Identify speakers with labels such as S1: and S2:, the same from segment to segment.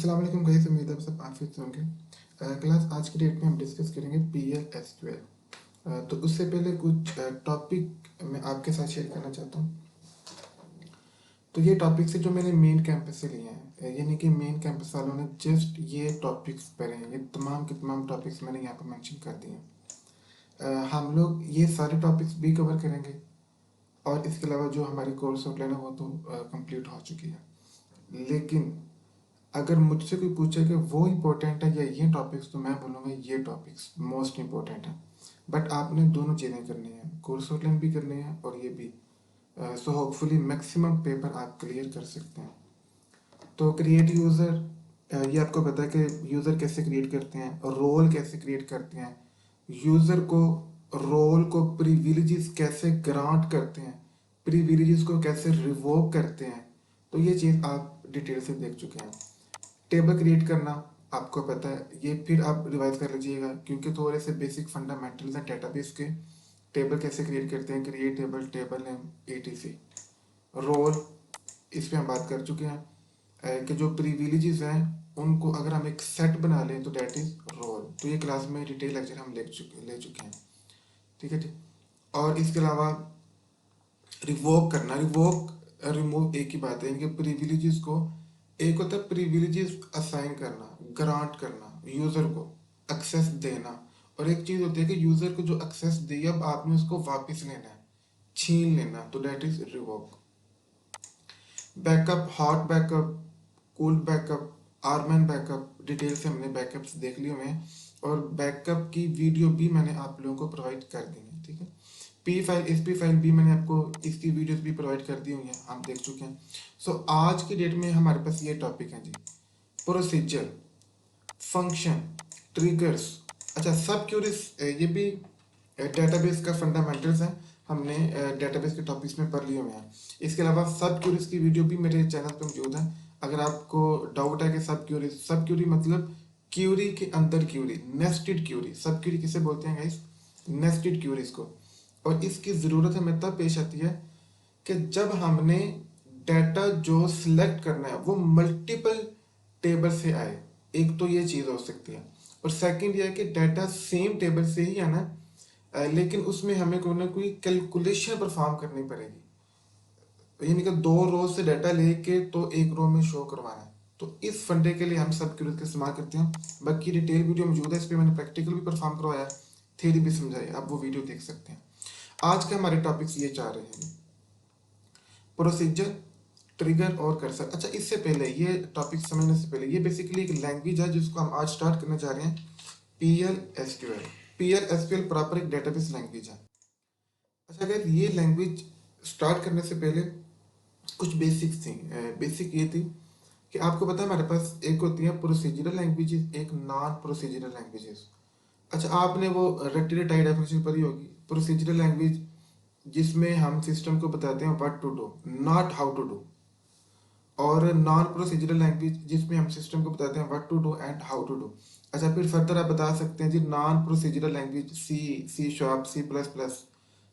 S1: अस्सलाम वालेकुम गाइस, उम्मीद है आप सब आफियत से होंगे। क्लास आज की डेट में हम डिस्कस करेंगे पीएल एसक्यूएल। तो उससे पहले कुछ टॉपिक मैं आपके साथ शेयर करना चाहता हूँ। तो ये टॉपिक से जो मैंने मेन कैंपस से लिए हैं, यानी कि मेन कैंपस वालों ने जस्ट ये टॉपिक्स पढ़े हैं। ये तमाम के तमाम टॉपिक्स मैंने यहाँ पर मेंशन कर दिए हैं। हम लोग ये सारे टॉपिक्स भी कवर करेंगे और इसके अलावा जो हमारी कोर्स आउटलाइन है वो तो कंप्लीट हो चुकी है। लेकिन अगर मुझसे कोई पूछे कि वो इम्पोर्टेंट है या ये टॉपिक्स, तो मैं बोलूँगा ये टॉपिक्स मोस्ट इम्पोर्टेंट है। बट आपने दोनों चीज़ें करनी है, कोर्स आउटलाइन भी करनी है और ये भी। सो होपफुली मैक्सिमम पेपर आप क्लियर कर सकते हैं। तो क्रिएट यूज़र, ये आपको पता है कि यूज़र कैसे क्रिएट करते हैं, रोल कैसे क्रिएट करते हैं, यूज़र को रोल को प्रिविलेजेस कैसे ग्रांट करते हैं, प्रिविलेजेस को कैसे रिवोक करते हैं। तो ये चीज़ आप डिटेल से देख चुके हैं। टेबल क्रिएट करना आपको पता है, ये फिर आप रिवाइज कर लीजिएगा क्योंकि थोड़े से बेसिक फंडामेंटल्स हैं डेटाबेस के। टेबल कैसे क्रिएट करते हैं, create table, table name, etc. Role, इस पे हम बात कर चुके हैं कि जो प्रिविलेजेस हैं उनको अगर हम एक सेट बना लें तो दैट इज रोल। तो ये क्लास में डिटेल लेक्चर हम ले चुके हैं, ठीक है। ठीक। और इसके अलावा रिवोक करना, रिवोक रिमूव एक ही बात है। इनके प्रिविलेजेस को, एक होता है प्रिविलेजेस असाइन करना, ग्रांट करना, यूजर को एक्सेस देना, और एक चीज होती है कि यूजर को जो एक्सेस दी अब आपने उसको वापस लेना है, छीन लेना, तो that is revoke. Backup, hot backup, cooled backup, आरमैन बैकअप, डिटेल से हमने बैकअप्स देख लिए हुए हैं और बैकअप की वीडियो भी मैंने आप लोगों को प्रोवाइड कर दी है, ठीक है। P file, S P file भी मैंने आपको इसकी वीडियोस भी प्रोवाइड कर दी हुई हैं, आप देख चुके हैं। सो आज की डेट में हमारे पास ये टॉपिक है जी, प्रोसीजर, फंक्शन, ट्रिगर्स। अच्छा, सब क्यूरीज, ये भी डेटाबेस का फंडामेंटल्स है, हमने डेटाबेस के टॉपिक्स में पढ़ लिए हुए हैं। इसके अलावा सब क्यूरीज की वीडियो भी मेरे चैनल पर मौजूद है। अगर आपको डाउट है कि सब क्यूरी मतलब क्यूरी के अंदर क्यूरी, नेस्टेड क्यूरी, सब क्यूरी किसे बोलते हैं गाइस, नेस्टेड क्यूरीज को। और इसकी ज़रूरत हमें तब पेश आती है कि जब हमने डाटा जो सिलेक्ट करना है वो मल्टीपल टेबल से आए। एक तो ये चीज़ हो सकती है, और सेकंड ये है कि डाटा सेम टेबल से ही आना, लेकिन उसमें हमें कोई ना कोई कैलकुलेशन परफॉर्म करनी पड़ेगी। यानी कि 2 रो से डाटा लेके तो एक रो में शो करवाना है। तो इस फंडे के लिए हम सब क्यूरीज का इस्तेमाल करते हैं। बाकी डिटेल वीडियो मौजूद है, इस पर मैंने प्रैक्टिकल भी परफॉर्म करवाया, थ्योरी भी समझाई, आप वो वीडियो देख सकते हैं। आज के हमारे टॉपिक्स ये चाह रहे हैं, प्रोसीजर, ट्रिगर और कर्सर। अच्छा, इससे पहले ये टॉपिक समझने से पहले, ये बेसिकली एक लैंग्वेज है जिसको हम आज स्टार्ट करने जा रहे हैं, PL SQL. PL SQL proper एक डेटाबेस लैंग्वेज है। अच्छा, अगर ये लैंग्वेज स्टार्ट करने से पहले कुछ बेसिक्स थी। बेसिक ये थी कि आपको पता है हमारे पास एक होती है प्रोसीजरल लैंग्वेजेस, एक नॉन प्रोसीजरल लैंग्वेजेस। अच्छा, आपने वो रट्टी रटाई डेफिनेशन पढ़ी होगी। प्रोसीजरल लैंग्वेज जिसमें हम सिस्टम को बताते हैं what to do, not how to do. और नॉन प्रोसीजरल लैंग्वेज जिसमें हम सिस्टम को बताते हैं what to do and how to do. अच्छा, फिर फर्दर आप बता सकते हैं जी non procedural language C sharp, C plus plus,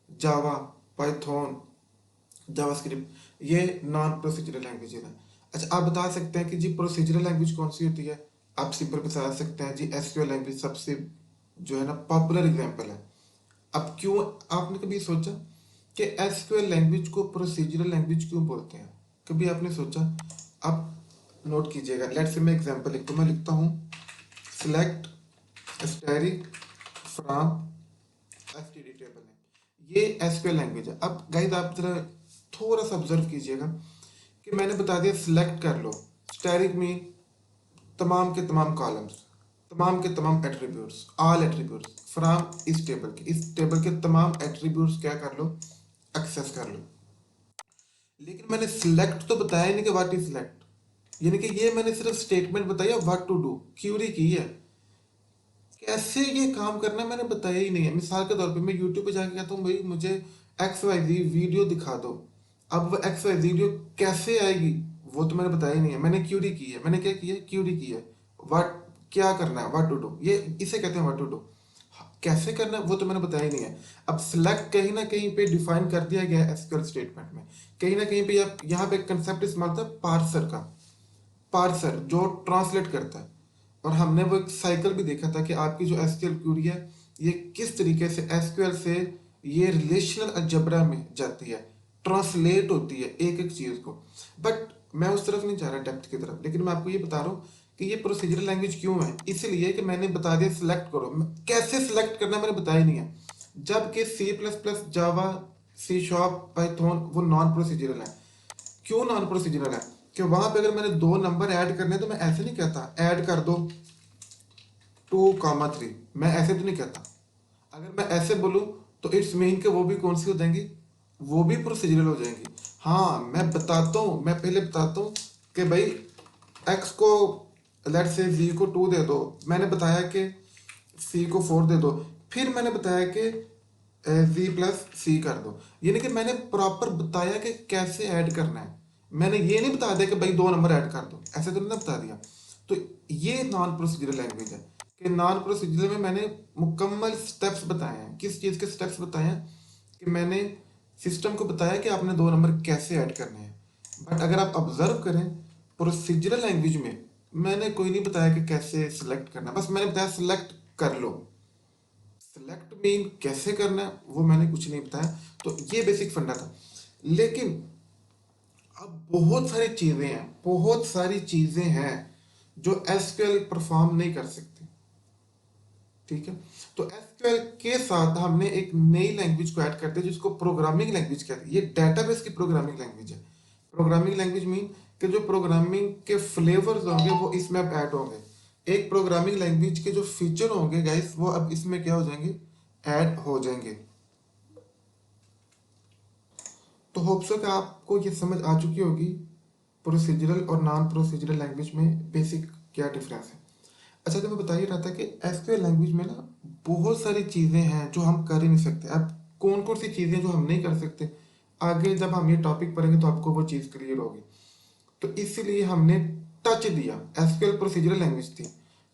S1: Java, Python, JavaScript, ये नॉन प्रोसीजरल लैंग्वेज है। अच्छा, आप बता सकते हैं कि जी प्रोसीजरल लैंग्वेज कौन सी होती है। आप सिंपल बता सकते हैं जी एसक्यूएल लैंग्वेज सबसे जो है ना पॉपुलर एग्जांपल है। अब क्यों, आपने कभी सोचा कि एसक्यूएल लैंग्वेज को प्रोसीजरल लैंग्वेज क्यों बोलते हैं? कभी आपने सोचा? आप नोट कीजिएगा। लेट्स से मैं एग्जांपल लिखता हूँ, मैं लिखता हूँ select asterisk from STD table name. ये एसक्यूएल लैंग्वेज है। अब गाइस आप जरा थोड़ा सा ऑब्जर्व कीजिएगा कि मैंने बता दिया सिलेक्ट कर लो, स्टैरिक मीन तमाम के तमाम कॉलम्स, तमाम के तमाम एट्रीब्यूट्स, ऑल एट्रीब्यूट्स फ्रॉम इस टेबल के तमाम एट्रीब्यूट्स क्या कर लो, एक्सेस कर लो। लेकिन मैंने सिलेक्ट तो बताया ही नहीं कि व्हाट इज सिलेक्ट, यानी कि ये मैंने सिर्फ स्टेटमेंट बताया व्हाट टू डू, क्यूरी की है। कैसे ये काम करना है मैंने बताया ही नहीं है। मिसाल के तौर पे मैं यूट्यूब पे जाके कहता हूँ भाई मुझे एक्स वाई जी वीडियो दिखा दो, अब वो एक्स वाई वीडियो कैसे आएगी वो तो मैंने बताया ही नहीं है। मैंने क्यूरी की है, मैंने क्या किया है, क्यूरी की है। व्हाट, क्या करना है, व्हाट टू डू, ये इसे कहते हैं व्हाट टू डू। कैसे करना है वो तो मैंने बताया ही नहीं है। अब सिलेक्ट कहीं ना कहीं पे डिफाइन कर दिया गया है एसक्यूएल स्टेटमेंट में, कहीं ना कहीं पे यहाँ पे कंसेप्ट इस्तेमाल होता है पार्सर का। पार्सर जो ट्रांसलेट करता है, और हमने वो एक साइकिल भी देखा था कि आपकी जो एसक्यूएल क्यूरी है ये किस तरीके से एसक्यूएल से ये रिलेशनल अलजेब्रा में जाती है, ट्रांसलेट होती है एक एक चीज को। बट मैं उस तरफ नहीं जा रहा डेप्थ की तरफ, लेकिन मैं आपको ये बता रहा हूँ कि ये प्रोसीजरल लैंग्वेज क्यों है। इसलिए कि मैंने बता दिया सिलेक्ट करो, कैसे सिलेक्ट करना मैंने बताया नहीं है। जबकि सी प्लस प्लस, जावा, सी शार्प, पाइथन वो नॉन प्रोसीजरल है। क्यों नॉन प्रोसीजरल है? कि वहां पे अगर मैंने दो नंबर ऐड करने तो मैं ऐसे नहीं कहता ऐड कर दो 2,3, मैं ऐसे तो नहीं कहता। अगर मैं ऐसे बोलूं तो इट्स मीन कि वो भी कौन सी हो जाएंगी, वो भी प्रोसीजरल हो जाएंगी। हाँ मैं बताता हूँ, मैं पहले बताता हूँ कि भाई एक्स को लेट से जी को 2 दे दो, मैंने बताया कि सी को 4 दे दो, फिर मैंने बताया कि जी प्लस सी कर दो। यानी कि मैंने प्रॉपर बताया कि कैसे ऐड करना है। मैंने ये नहीं बता दिया कि भाई 2 नंबर ऐड कर दो, ऐसे तो नहीं बता दिया। तो ये नॉन प्रोसीजरल लैंग्वेज है कि नॉन प्रोसीजरल में मैंने मुकम्मल स्टेप्स बताए हैं। किस चीज़ के स्टेप्स बताए हैं? कि मैंने सिस्टम को बताया कि आपने 2 नंबर कैसे ऐड करने हैं। बट अगर आप ऑब्जर्व करें प्रोसीजरल लैंग्वेज में मैंने कोई नहीं बताया कि कैसे सिलेक्ट करना है, बस मैंने बताया सिलेक्ट कर लो। सिलेक्ट मीन कैसे करना है वो मैंने कुछ नहीं बताया। तो ये बेसिक फंडा था। लेकिन अब बहुत सारी चीजें हैं, बहुत सारी चीजें हैं जो एसक्यूएल परफॉर्म नहीं कर सकती। ठीक है, तो एसक्यूएल के साथ हमने एक नई लैंग्वेज को ऐड करते हैं जिसको प्रोग्रामिंग लैंग्वेज कहते हैं। ये डेटाबेस की प्रोग्रामिंग लैंग्वेज है। प्रोग्रामिंग लैंग्वेज मीन कि जो प्रोग्रामिंग के फ्लेवर्स होंगे वो इसमें अब ऐड होंगे। एक प्रोग्रामिंग लैंग्वेज के जो फीचर होंगे गाइस वो अब इसमें क्या हो जाएंगे, ऐड हो जाएंगे। तो होप सो कि आपको ये समझ आ चुकी होगी प्रोसीजरल और नॉन प्रोसीजरल लैंग्वेज में बेसिक क्या डिफरेंस है। अच्छा, तो मैं बता ही रहा था कि एसक्यूएल लैंग्वेज में ना बहुत सारी चीज़ें हैं जो हम कर ही नहीं सकते। अब कौन कौन सी चीज़ें जो हम नहीं कर सकते, आगे जब हम ये टॉपिक पढ़ेंगे तो आपको वो चीज़ क्लियर होगी। तो इसीलिए हमने टच दिया। एसक्यूएल प्रोसीजरल लैंग्वेज थी,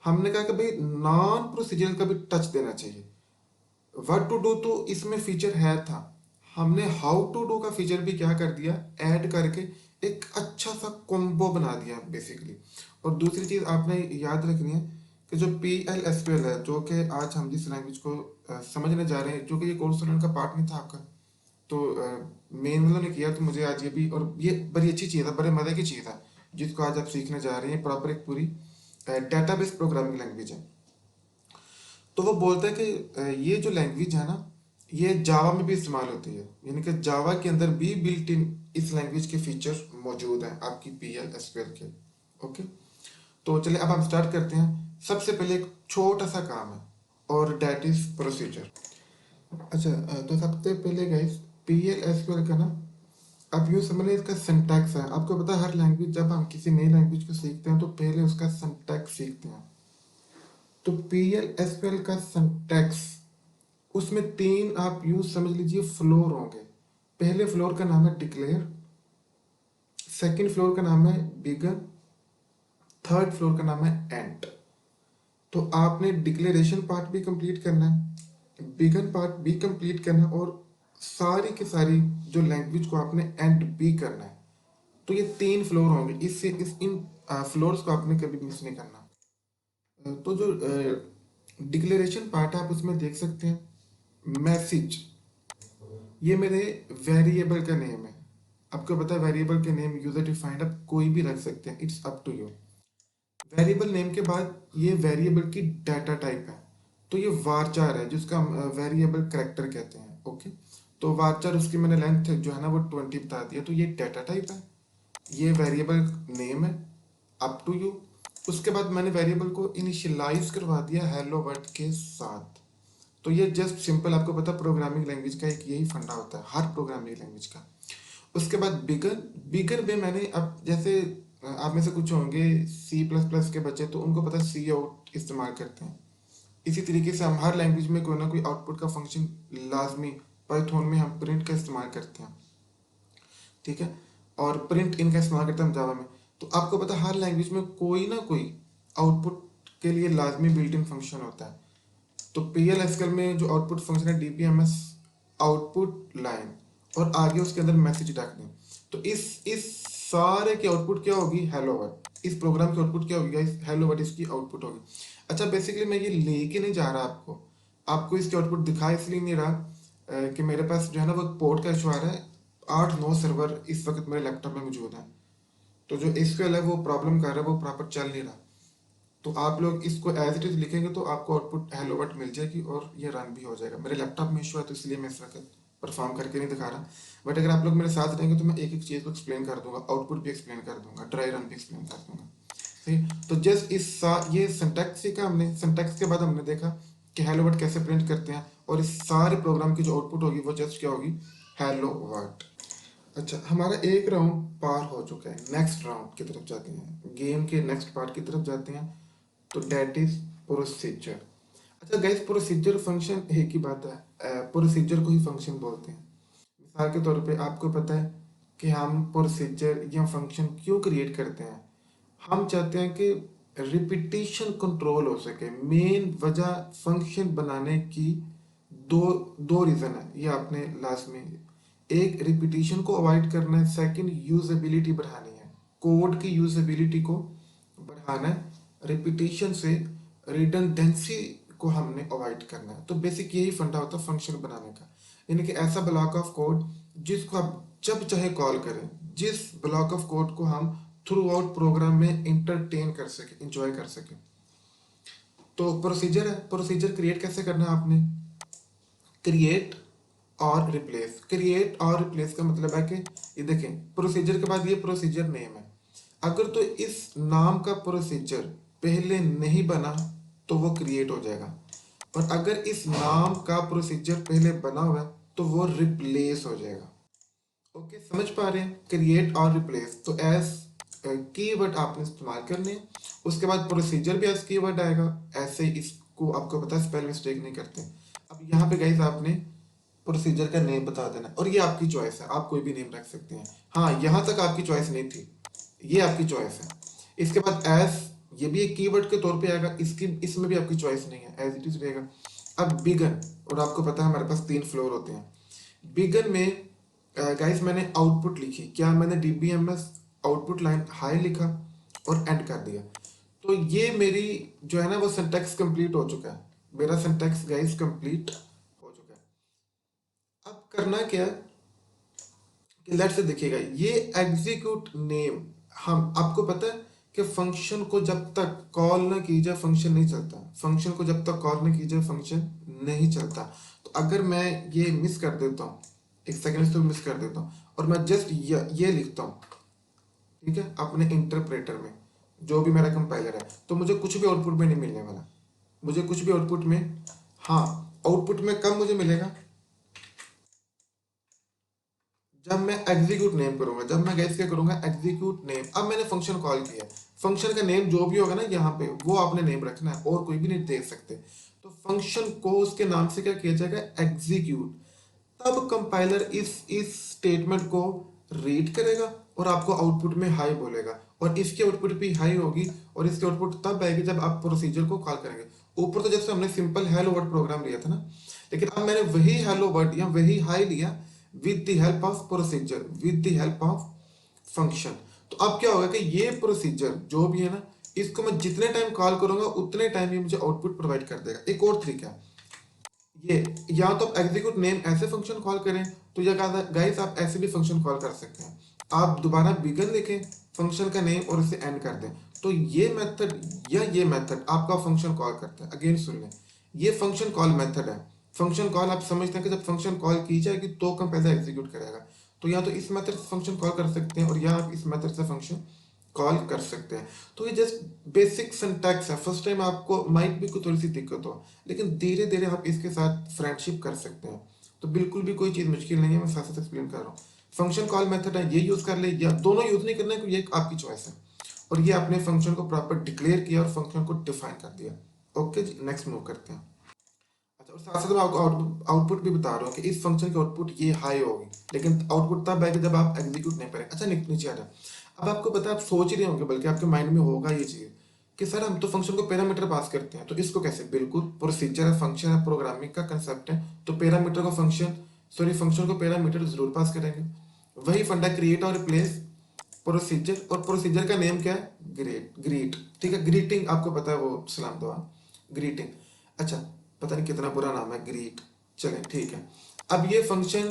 S1: हमने कहा कि भाई नॉन प्रोसीजरल का भी टच देना चाहिए। व्हाट टू डू तो इसमें फीचर है था, हमने हाउ टू डू का फीचर भी क्या कर दिया, ऐड करके एक अच्छा सा कॉम्बो बना दिया बेसिकली। और दूसरी चीज़ आपने याद रखनी है कि जो P L S P L है, जो कि आज हम जिस लैंग्वेज को समझने जा रहे हैं, जो कि ये कोर्स स्टूडेंट का पार्ट नहीं था आपका, तो मेन वालों ने किया, तो मुझे आज ये भी, और ये बड़ी अच्छी चीज़ है, बड़े मज़े की चीज़ है जिसको आज आप सीखने जा रहे हैं। प्रॉपर एक पूरी डेटाबेस प्रोग्रामिंग लैंग्वेज है। तो वो बोलता है कि ये जो लैंग्वेज है ना, ये जावा में भी इस्तेमाल होती है, यानी कि जावा के अंदर भी बिल्ट इन इस लैंग्वेज के फीचर मौजूद हैं आपकी पी एल एसक्यूएल के। ओके, तो चलिए अब हम स्टार्ट करते हैं। सबसे पहले एक छोटा सा काम है और डैट इज प्रोसीजर। अच्छा, तो सबसे पहले गाइस पी एल एसक्यूएल का ना, अब यूँ समझ लें इसका सिंटैक्स है। आपको पता है हर लैंग्वेज, जब हम किसी नई लैंग्वेज को सीखते हैं तो पहले उसका सिंटैक्स सीखते हैं। तो पी एल एसक्यूएल का सिंटैक्स, उसमें 3 आप यूज समझ लीजिए फ्लोर होंगे। पहले फ्लोर का नाम है डिक्लेयर, सेकंड फ्लोर का नाम है बिगन, थर्ड फ्लोर का नाम है एंड। तो आपने डिक्लेरेशन पार्ट भी कंप्लीट करना है, बिगन पार्ट भी कंप्लीट करना है, और सारी की सारी जो लैंग्वेज को आपने एंड भी करना है। तो ये 3 फ्लोर होंगे, इससे इन फ्लोर्स को आपने कभी मिस नहीं करना। तो जो डिक्लेरेशन पार्ट है आप उसमें देख सकते हैं मैसेज, ये मेरे वेरिएबल का नेम है। आपको पता है वेरिएबल के नेम यूजर डिफाइंड आप कोई भी रख सकते हैं, it's up to you. Variable name के बाद ये वेरिएबल की डाटा टाइप है, तो ये वारचार है जिसका वेरिएबल कैरेक्टर कहते हैं। ओके, तो वारचार उसकी मैंने लेंथ जो है ना वो 20 बता दिया, तो ये डाटा टाइप है, ये वेरिएबल नेम है, अप टू यू। उसके बाद मैंने वेरिएबल को इनिशियलाइज करवा दिया हेलो वर्ड के साथ। तो ये जस्ट सिंपल, आपको पता प्रोग्रामिंग लैंग्वेज का एक यही फंडा होता है, हर प्रोग्रामिंग लैंग्वेज का। उसके बाद बिगन, बिगन में मैंने अब जैसे आप में से कुछ होंगे सी प्लस प्लस के बच्चे, तो उनको पता सी आउट इस्तेमाल करते हैं। इसी तरीके से हम हर लैंग्वेज में कोई ना कोई आउटपुट का फंक्शन लाजमी, पाइथन में हम प्रिंट का इस्तेमाल करते हैं। ठीक है, और प्रिंट इन का इस्तेमाल करते हैं हम जावा में। तो आपको पता हर लैंग्वेज में कोई ना कोई आउटपुट के लिए लाजमी बिल्ट इन फंक्शन होता है। तो पी एल एस में जो आउटपुट फंक्शन है डीपीएमएस आउटपुट लाइन, और आगे उसके अंदर मैसेज रख दें, तो इस सारे की आउटपुट क्या होगी, हेलो वर्ड। इस प्रोग्राम की आउटपुट क्या होगी गाइस, हेलो वर्ड इसकी आउटपुट होगी। अच्छा बेसिकली मैं ये लेके नहीं जा रहा आपको, आपको इसकी आउटपुट दिखा इसलिए नहीं रहा कि मेरे पास जो है ना वो पोर्ट का इशू आ रहा है, 8-9 सर्वर इस वक्त मेरे लैपटॉप में मौजूद है, तो जो एसक्यूएल है वो प्रॉब्लम कर रहा है, वो प्रॉपर चल नहीं रहा। तो आप लोग इसको एज इट इज लिखेंगे तो आपको आउटपुट हेलो वर्ड मिल जाएगी और ये रन भी हो जाएगा। मेरे लैपटॉप में इशू है तो इसलिए मैं इस वक्त परफॉर्म करके नहीं दिखा रहा, बट अगर आप लोग मेरे साथ रहेंगे तो मैं एक एक चीज़ को एक्सप्लेन कर दूंगा, आउटपुट भी एक्सप्लेन कर दूंगा, ड्राई रन भी एक्सप्लेन कर दूंगा। सही। तो जस्ट ये सिंटैक्स सीखा हमने, सिंटैक्स के बाद हमने देखा कि हेलो वर्ड कैसे प्रिंट करते हैं, और इस सारे प्रोग्राम की जो आउटपुट होगी वो जस्ट क्या होगी, हेलो वर्ड। अच्छा हमारा एक राउंड पार हो चुका है, नेक्स्ट राउंड की तरफ जाते हैं, गेम के नेक्स्ट पार्ट की तरफ जाते हैं, तो डेट इज प्रोसीजर। अच्छा गाइस प्रोसीजर फंक्शन एक ही बात है, प्रोसीजर को ही फंक्शन बोलते हैं। मिसाल के तौर पे आपको पता है कि हम प्रोसीजर या फंक्शन क्यों क्रिएट करते हैं, हम चाहते हैं कि रिपीटिशन कंट्रोल हो सके। मेन वजह फंक्शन बनाने की दो दो रीज़न है, ये आपने लास्ट में, एक रिपीटिशन को अवॉइड करना है, सेकंड यूजेबिलिटी बढ़ानी है, कोड की यूजेबिलिटी को बढ़ाना है, रिपीटिशन से रिडंडेंसी को हमने अवॉइड करना है। तो बेसिक यही फंडा होता है फंक्शन बनाने का, यानी कि ऐसा ब्लॉक ऑफ कोड जिसको आप जब चाहे कॉल करें, जिस ब्लॉक ऑफ कोड को हम थ्रू आउट प्रोग्राम में इंटरटेन कर सके, इंजॉय कर सके। तो प्रोसीजर है, प्रोसीजर क्रिएट कैसे करना है आपने, क्रिएट और रिप्लेस। क्रिएट और रिप्लेस का मतलब है कि ये देखें प्रोसीजर के बाद ये प्रोसीजर नेम है, अगर तो इस नाम का प्रोसीजर पहले नहीं बना तो वो क्रिएट हो जाएगा, और अगर इस नाम का प्रोसीजर पहले बना हुआ है तो वो रिप्लेस हो जाएगा। ओके समझ पा रहे हैं, क्रिएट और रिप्लेस तो एज कीवर्ड आपने इस्तेमाल करने हैं, उसके बाद प्रोसीजर भी एज कीवर्ड आएगा, ऐसे इसको आपको पता है स्पेल मिस्टेक नहीं करते। अब यहाँ पे गाइस आपने प्रोसीजर का नेम बता देना, और ये आपकी चॉइस है, आप कोई भी नेम रख सकते हैं। हाँ यहाँ तक आपकी चॉइस नहीं थी, ये आपकी चॉइस है। इसके बाद एज, ये भी एक कीवर्ड के तौर पे आएगा, इसकी इसमें भी आपकी चॉइस नहीं है, एज इट इज रहेगा। अब बिगन, और आपको पता है हमारे पास 3 फ्लोर होते हैं। बिगन में गाइस मैंने आउटपुट लिखी, क्या मैंने डीबीएमएस आउटपुट लाइन हाई लिखा और एंड कर दिया, तो ये मेरी जो है ना वो सिंटैक्स कंप्लीट हो चुका है, मेरा सिंटैक्स गाइस कंप्लीट हो चुका है। अब करना क्या है कि लेट्स से देखिएगा ये एग्जीक्यूट नेम, हम आपको पता है कि फंक्शन को जब तक कॉल ना की जाए फंक्शन नहीं चलता, फंक्शन को जब तक कॉल ना की जाए फंक्शन नहीं चलता। तो अगर मैं ये मिस कर देता हूँ, एक सेकंड से मिस कर देता हूँ, और मैं जस्ट ये लिखता हूँ, ठीक है, अपने इंटरप्रेटर में जो भी मेरा कंपाइलर है, तो मुझे कुछ भी आउटपुट में नहीं मिलने वाला, मुझे कुछ भी आउटपुट में, हाँ आउटपुट में कब मुझे मिलेगा, जब मैं एग्जीक्यूट नेम करूंगा, जब मैं गैस क्या करूंगा एग्जीक्यूट नेम। अब मैंने फंक्शन कॉल किया, फंक्शन का नेम जो भी होगा ना यहाँ पे वो आपने नेम रखना है, और कोई भी नहीं दे सकते। तो फंक्शन को उसके नाम से क्या किया जाएगा, एग्जीक्यूट। तब कंपाइलर इस स्टेटमेंट को रीड करेगा और आपको आउटपुट में हाई बोलेगा, और इसकी आउटपुट भी हाई होगी, और इसकी आउटपुट तब आएगी जब आप प्रोसीजर को कॉल करेंगे। ऊपर तो जैसे हमने सिंपल हेलो वर्ड प्रोग्राम लिया था ना, लेकिन अब मैंने वही हेलो वर्ड या वही हाई लिया with the help of procedure, with the help of function. तो अब क्या होगा कि ये प्रोसीजर जो भी है ना, इसको मैं जितने टाइम कॉल करूंगा उतने टाइम ये मुझे आउटपुट प्रोवाइड कर देगा। एक और तरीका है ये, या तो आप एग्जीक्यूट नेम ऐसे फंक्शन कॉल करें, तो या गाइस आप ऐसे भी फंक्शन कॉल कर सकते हैं। आप दोबारा बिगन लिखें फंक्शन का नेम और इसे एंड कर दें, तो ये मेथड या ये मेथड आपका फंक्शन कॉल करता है। अगेन सुन लें, ये फंक्शन कॉल मेथड है। फंक्शन कॉल आप समझते हैं कि जब फंक्शन कॉल की जाएगी तो कंपाइलर एग्जीक्यूट करेगा, तो या तो इस मेथड से फंक्शन कॉल कर सकते हैं, और या आप इस मेथड से फंक्शन कॉल कर सकते हैं। तो ये जस्ट बेसिक सिंटैक्स है, फर्स्ट टाइम आपको माइट भी कोई थोड़ी सी दिक्कत हो, लेकिन धीरे धीरे आप इसके साथ फ्रेंडशिप कर सकते हैं। तो बिल्कुल भी कोई चीज़ मुश्किल नहीं है, मैं साथ साथ एक्सप्लेन कर रहा हूँ। फंक्शन कॉल मेथड है, ये यूज़ कर ले, या दोनों यूज़ नहीं करना है, क्योंकि ये आपकी चॉइस है। और ये आपने फंक्शन को प्रॉपर डिक्लेयर किया और फंक्शन को डिफाइन कर दिया। ओके जी, नेक्स्ट मूव करते हैं। अच्छा, और साथ साथ मैं आपको आउटपुट भी बता रहा हूँ कि इस फंक्शन की आउटपुट ये हाई होगी, लेकिन आउटपुट तब आएगी जब आप एग्जीक्यूट नहीं करें। अच्छा नीचे आ जाए, अब आपको पता है, आप सोच ही रहे होंगे, बल्कि आपके माइंड में होगा ये चीज़ कि सर हम तो फंक्शन को पैरामीटर पास करते हैं, तो इसको कैसे, बिल्कुल प्रोसीजर है, फंक्शन है, प्रोग्रामिंग का कंसेप्ट है, तो पैरामीटर को फंक्शन को पैरामीटर जरूर पास करेंगे। वही फंडा क्रिएट और रिप्लेस, प्रोसीजर, और प्रोसीजर का नेम क्या है, ग्रीट। ठीक है, ग्रीटिंग आपको पता है, वो सलाम दुआ, ग्रीटिंग। अच्छा, पता नहीं कितना बुरा नाम है, ग्रीट। चलें ठीक है। अब ये फंक्शन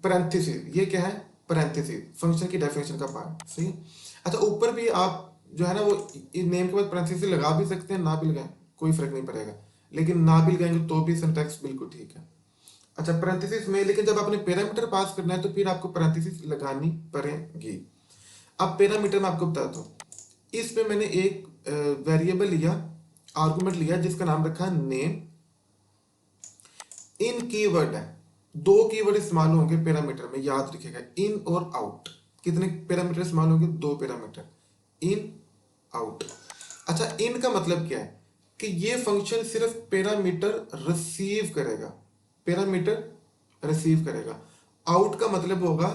S1: पैरेंथेसिस, ये क्या है, पैरेंथेसिस, फंक्शन की डेफिनेशन का पार्ट, सही है। अच्छा, ऊपर भी आप जो है ना वो नेम के बाद पैरेंथेसिस लगा भी सकते हैं, ना भी लगाएं, कोई फर्क नहीं पड़ेगा, लेकिन ना भी लगाएंगे तो भी सिंटैक्स बिल्कुल ठीक है। अच्छा, पैरेंथेसिस में लेकिन जब आपने पैरामीटर पास करना है तो फिर आपको पैरेंथेसिस लगानी पड़ेगी। अब पैरामीटर में आपको बताता हूँ, इसमें मैंने एक वेरिएबल लिया, आर्गुमेंट लिया, जिसका नाम रखा नेम। इन कीवर्ड है, दो कीवर्ड इस्तेमाल होंगे पैरामीटर में, याद रखिएगा, इन और आउट। कितने पैरामीटर इस्तेमाल होंगे, दो पैरामीटर, इन आउट। अच्छा, इन का मतलब क्या है कि ये फंक्शन सिर्फ पैरामीटर रिसीव करेगा, पैरामीटर रिसीव करेगा। आउट का मतलब होगा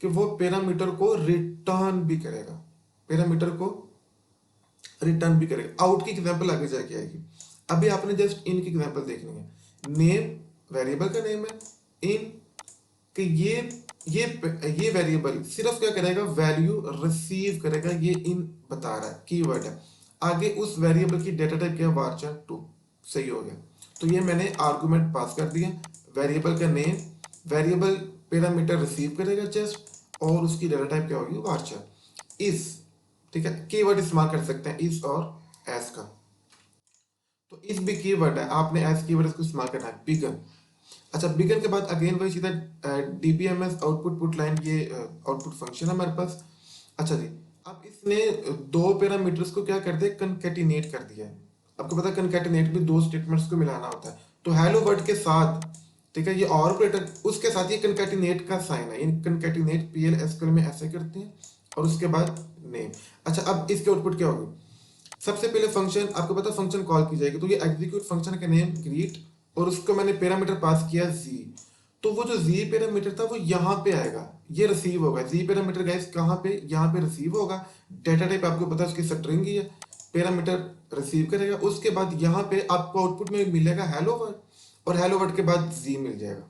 S1: कि वो पैरामीटर को रिटर्न भी करेगा, पैरामीटर को रिटर्न भी करेगा। आउट की एग्जांपल आगे जाके आएगी, अभी आपने जस्ट इन की एग्जांपल देखनी है। नेम वेरिएबल का नेम है, इन कि ये वेरिएबल सिर्फ क्या करेगा, वैल्यू रिसीव करेगा, ये इन बता रहा है, कीवर्ड है। आगे उस वेरिएबल की डेटा टाइप क्या है, varchar 2, सही हो गया। तो ये मैंने आर्गुमेंट पास कर दिया, वेरिएबल का नेम, वेरिएबल पैरामीटर रिसीव करेगा जस्ट, और उसकी डेटा टाइप क्या होगी, varchar। इस, ठीक है, कीवर्ड इस्तेमाल कर सकते हैं इस और एस का। तो इस भी कीवर्ड है, आपने एस कीवर्ड इसको इस्तेमाल करना है, बिगन। अच्छा, बिगन के बाद अगेन वही सीधा डीबीएमएस आउटपुट पुट लाइन, ये आउटपुट फंक्शन है हमारे पास। अच्छा जी, अब इसने दो पैरामीटर्स को क्या कर दिया, कंकैटिनेट कर दिया है। आपको पता है कंकैटिनेट भी दो स्टेटमेंट्स को मिलाना होता है। तो हेलो वर्ड के साथ, ठीक है, ये ऑपरेटर, उसके साथ ये कंकैटिनेट का साइन है, ये कंकैटिनेट पीएल एसक्यूएल में ऐसे करते हैं, और उसके बाद नेम। अच्छा, अब इसके आउटपुट क्या होगी, सबसे पहले फंक्शन, आपको पता फंक्शन कॉल की जाएगी, तो ये एग्जीक्यूट फंक्शन का नेम ग्रीट, और उसको मैंने पैरामीटर पास किया जी। तो वो जो जी पैरामीटर था वो यहाँ पे आएगा, ये रिसीव होगा। जी पैरामीटर गाइस कहाँ पे, यहाँ पे रिसीव होगा। डेटा टाइप आपको पता है उसकी स्ट्रिंग ही है, पैरामीटर रिसीव करेगा। उसके बाद यहाँ पे आपको आउटपुट में मिलेगा हेलो वर्ड, और हेलो वर्ड के बाद जी मिल जाएगा।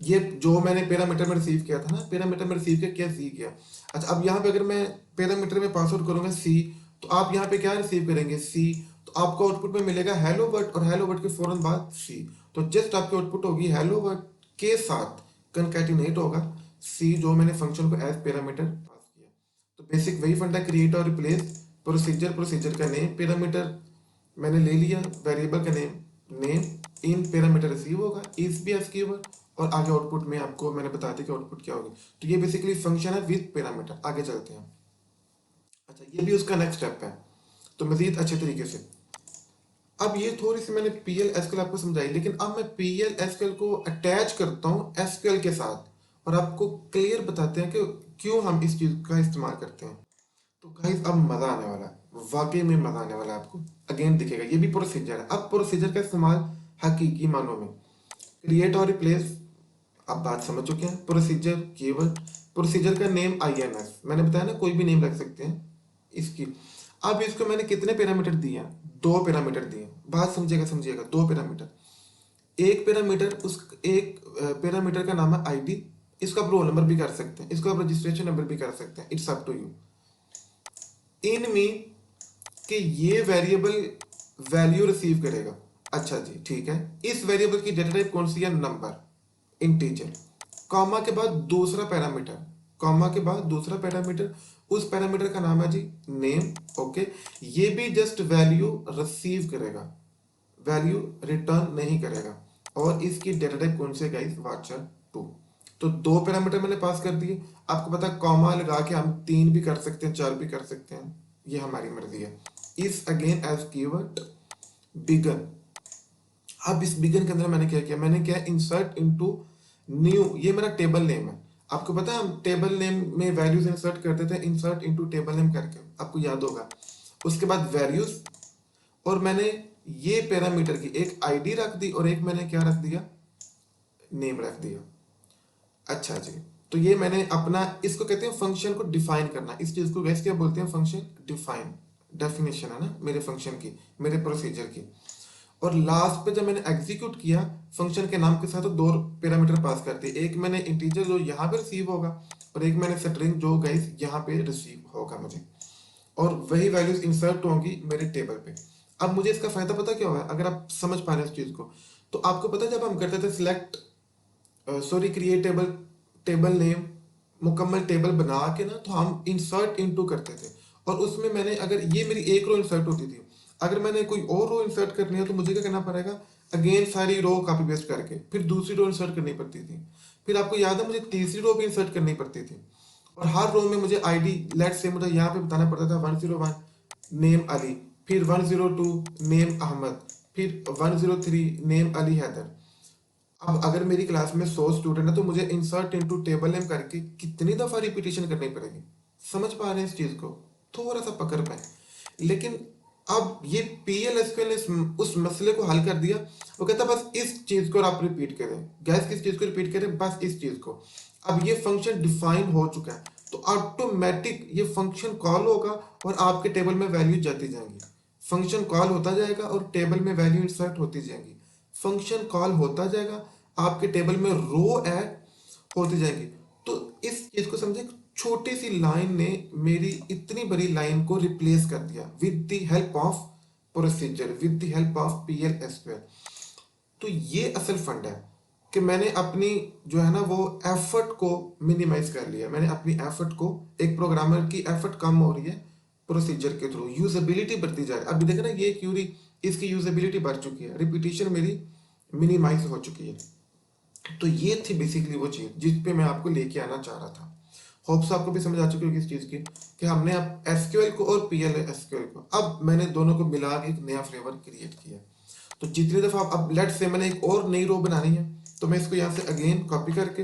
S1: ये जो मैंने पैरामीटर में रिसीव किया था ना, पैरामीटर में रिसीव किया, क्या सी किया। अच्छा, अब यहाँ पे अगर मैं पैरामीटर में पासवर्ड करूंगा सी, तो आप यहाँ पे क्या रिसीव करेंगे, सी। तो आपको आउटपुट में मिलेगा हेलो वर्ड, और हेलो वर्ड के फौरन बाद सी। तो जस्ट आपकी आउटपुट होगी हेलो वर्ड के साथ कंकैटिनेट होगा सी, जो मैंने फंक्शन को एज पैरामीटर पास किया। तो बेसिक वही फंडा, क्रिएट और रिप्लेस, प्रोसीजर, प्रोसीजर का नेम, पैरामीटर मैंने ले लिया, वेरिएबल का नेम, इन पैरामीटर रिसीव होगा, इस भी एस कीवर्ड, और आगे आउटपुट में आपको मैंने बता दिया कि आउटपुट क्या होगी। तो ये बेसिकली फंक्शन है विद पैरामीटर। आगे चलते हैं। अच्छा, ये भी उसका नेक्स्ट स्टेप है, तो मजीद अच्छे तरीके से। अब ये थोड़ी सी मैंने पीएल एसक्यूएल आपको समझाई, लेकिन अब मैं पीएल एसक्यूएल को अटैच करता हूँ एसक्यूएल के साथ, और आपको क्लियर बताते हैं कि क्यों हम इस चीज का इस्तेमाल करते हैं। तो गाइस अब मजा आने वाला है, वाकई में मजा आने वाला है आपको। अगेन दिखेगा, ये भी प्रोसीजर है। अब प्रोसीजर का इस्तेमाल हकीकी मानों में, क्रिएट और रिप्लेस आप बात समझ चुके हैं। प्रोसीजर कीवर्ड, प्रोसीजर का नेम आईएनएस, मैंने बताया ना कोई भी नेम रख सकते हैं इसकी। अब इसको मैंने कितने पैरामीटर दिए हैं, दो पैरामीटर दिए। बात समझिएगा, समझिएगा, दो पैरामीटर। एक पैरामीटर, उस एक पैरामीटर का नाम है आईडी, इसको आप रोल नंबर भी कर सकते हैं, इसको आप रजिस्ट्रेशन नंबर भी कर सकते हैं, इट्स अप टू यू। इन मी कि ये वेरिएबल वैल्यू रिसीव करेगा। अच्छा जी, ठीक है, इस वेरिएबल की डेटा टाइप कौन सी है, नंबर, इंटीजर। कॉमा के बाद दूसरा पैरामीटर, कॉमा के बाद दूसरा पैरामीटर, उस पैरामीटर का नाम है जी नेम। ओके, ये भी जस्ट वैल्यू रिसीव करेगा, वैल्यू रिटर्न नहीं करेगा, और इसकी डेटा टाइप कौन सी है गाइस, varchar 2। तो दो पैरामीटर मैंने पास कर दिए। आपको पता है कॉमा लगा के हम 3 भी कर सकते हैं, 4 भी कर सकते हैं, ये हमारी मर्जी है। इस अगेन एज कीवर्ड बिगन। अब इस बिगन के अंदर मैंने क्या किया, मैंने क्या इंसर्ट इनटू न्यू, ये मेरा टेबल नेम है। आपको पता है हम टेबल नेम में वैल्यूज इंसर्ट करते थे, इंसर्ट इनटू टेबल नेम करके, आपको याद होगा। उसके बाद वैल्यूज, और मैंने ये पैरामीटर की एक आईडी रख दी, और एक मैंने क्या रख दिया, नेम रख दिया। अच्छा जी, तो ये मैंने अपना, इसको कहते हैं फंक्शन को डिफाइन करना। इस चीज को वैसे क्या बोलते हैं, फंक्शन डिफाइन, डेफिनेशन है ना मेरे फंक्शन की, मेरे प्रोसीजर की। और लास्ट पे जब मैंने एग्जीक्यूट किया फंक्शन के नाम के साथ, तो दो पैरामीटर पास करते, एक मैंने इंटीजर जो यहाँ पे रिसीव होगा, और एक मैंने स्ट्रिंग जो गाइस यहाँ पे रिसीव होगा मुझे, और वही वैल्यूज इंसर्ट होंगी मेरे टेबल पे। अब मुझे इसका फायदा पता क्या हुआ है, अगर आप समझ पा रहे हैं इस चीज को, तो आपको पता है जब हम करते थे select create table, table name, मुकम्मल टेबल बना के ना, तो हम इंसर्ट इनटू करते थे, और उसमें मैंने अगर ये मेरी एक रो इंसर्ट होती थी, अगर मैंने कोई और रो इंसर्ट करनी है तो मुझे क्या करना पड़ेगा, अगेन सारी रो कॉपी पेस्ट करके फिर दूसरी रो इंसर्ट करनी पड़ती थी, फिर आपको याद है मुझे तीसरी रो भी इंसर्ट करनी पड़ती थी, और हर रो में मुझे आईडी लेट से मुझे यहाँ पे बताना पड़ता था 101 नेम अली, फिर 102 नेम अहमद, फिर 103 नेम अली हैदर। अब अगर मेरी क्लास में 100 स्टूडेंट है तो मुझे इंसर्ट इनटू टेबल नेम करके कितनी दफा रिपीटिशन करनी पड़ेगी। समझ पा रहे हैं इस चीज को, थोड़ा सा पकड़ पाए। लेकिन अब ये PL/SQL ने उस मसले को हल कर दिया। वो कहता बस इस चीज को आप रिपीट करें, गैस किस चीज को रिपीट करें, बस इस चीज को। अब ये फंक्शन डिफाइन हो चुका है, तो ऑटोमेटिक ये फंक्शन कॉल होगा और आपके टेबल में वैल्यू जाती जाएंगी। फंक्शन कॉल होता जाएगा और टेबल में वैल्यू इंसर्ट होती जाएंगी। फंक्शन कॉल होता जाएगा, आपके टेबल में रो ऐड होती जाएगी। तो इस चीज को समझे, छोटी सी लाइन ने मेरी इतनी बड़ी लाइन को रिप्लेस कर दिया with the help of procedure, with the help of PL/SQL। तो ये असल फंड है कि मैंने अपनी जो है ना वो एफर्ट को मिनिमाइज कर लिया। मैंने अपनी एफर्ट को, एक प्रोग्रामर की एफर्ट कम हो रही है प्रोसीजर के थ्रू, यूजेबिलिटी बढ़ती जा रही है। अभी देखे ना ये क्यूरी, इसकी यूजेबिलिटी बढ़ चुकी है, रिपीटिशन मेरी मिनिमाइज हो चुकी है। तो ये थी बेसिकली वो चीज जिस पे मैं आपको लेके आना चाह रहा था। होप्स आपको भी समझ आ चुकी होगी इस चीज की कि हमने अब SQL को और PL/SQL को, अब मैंने दोनों को मिला के एक नया फ्लेवर क्रिएट किया। तो जितनी दफा अब लेट से मैंने एक और नई रो बनानी है, तो मैं इसको यहाँ से अगेन कॉपी करके,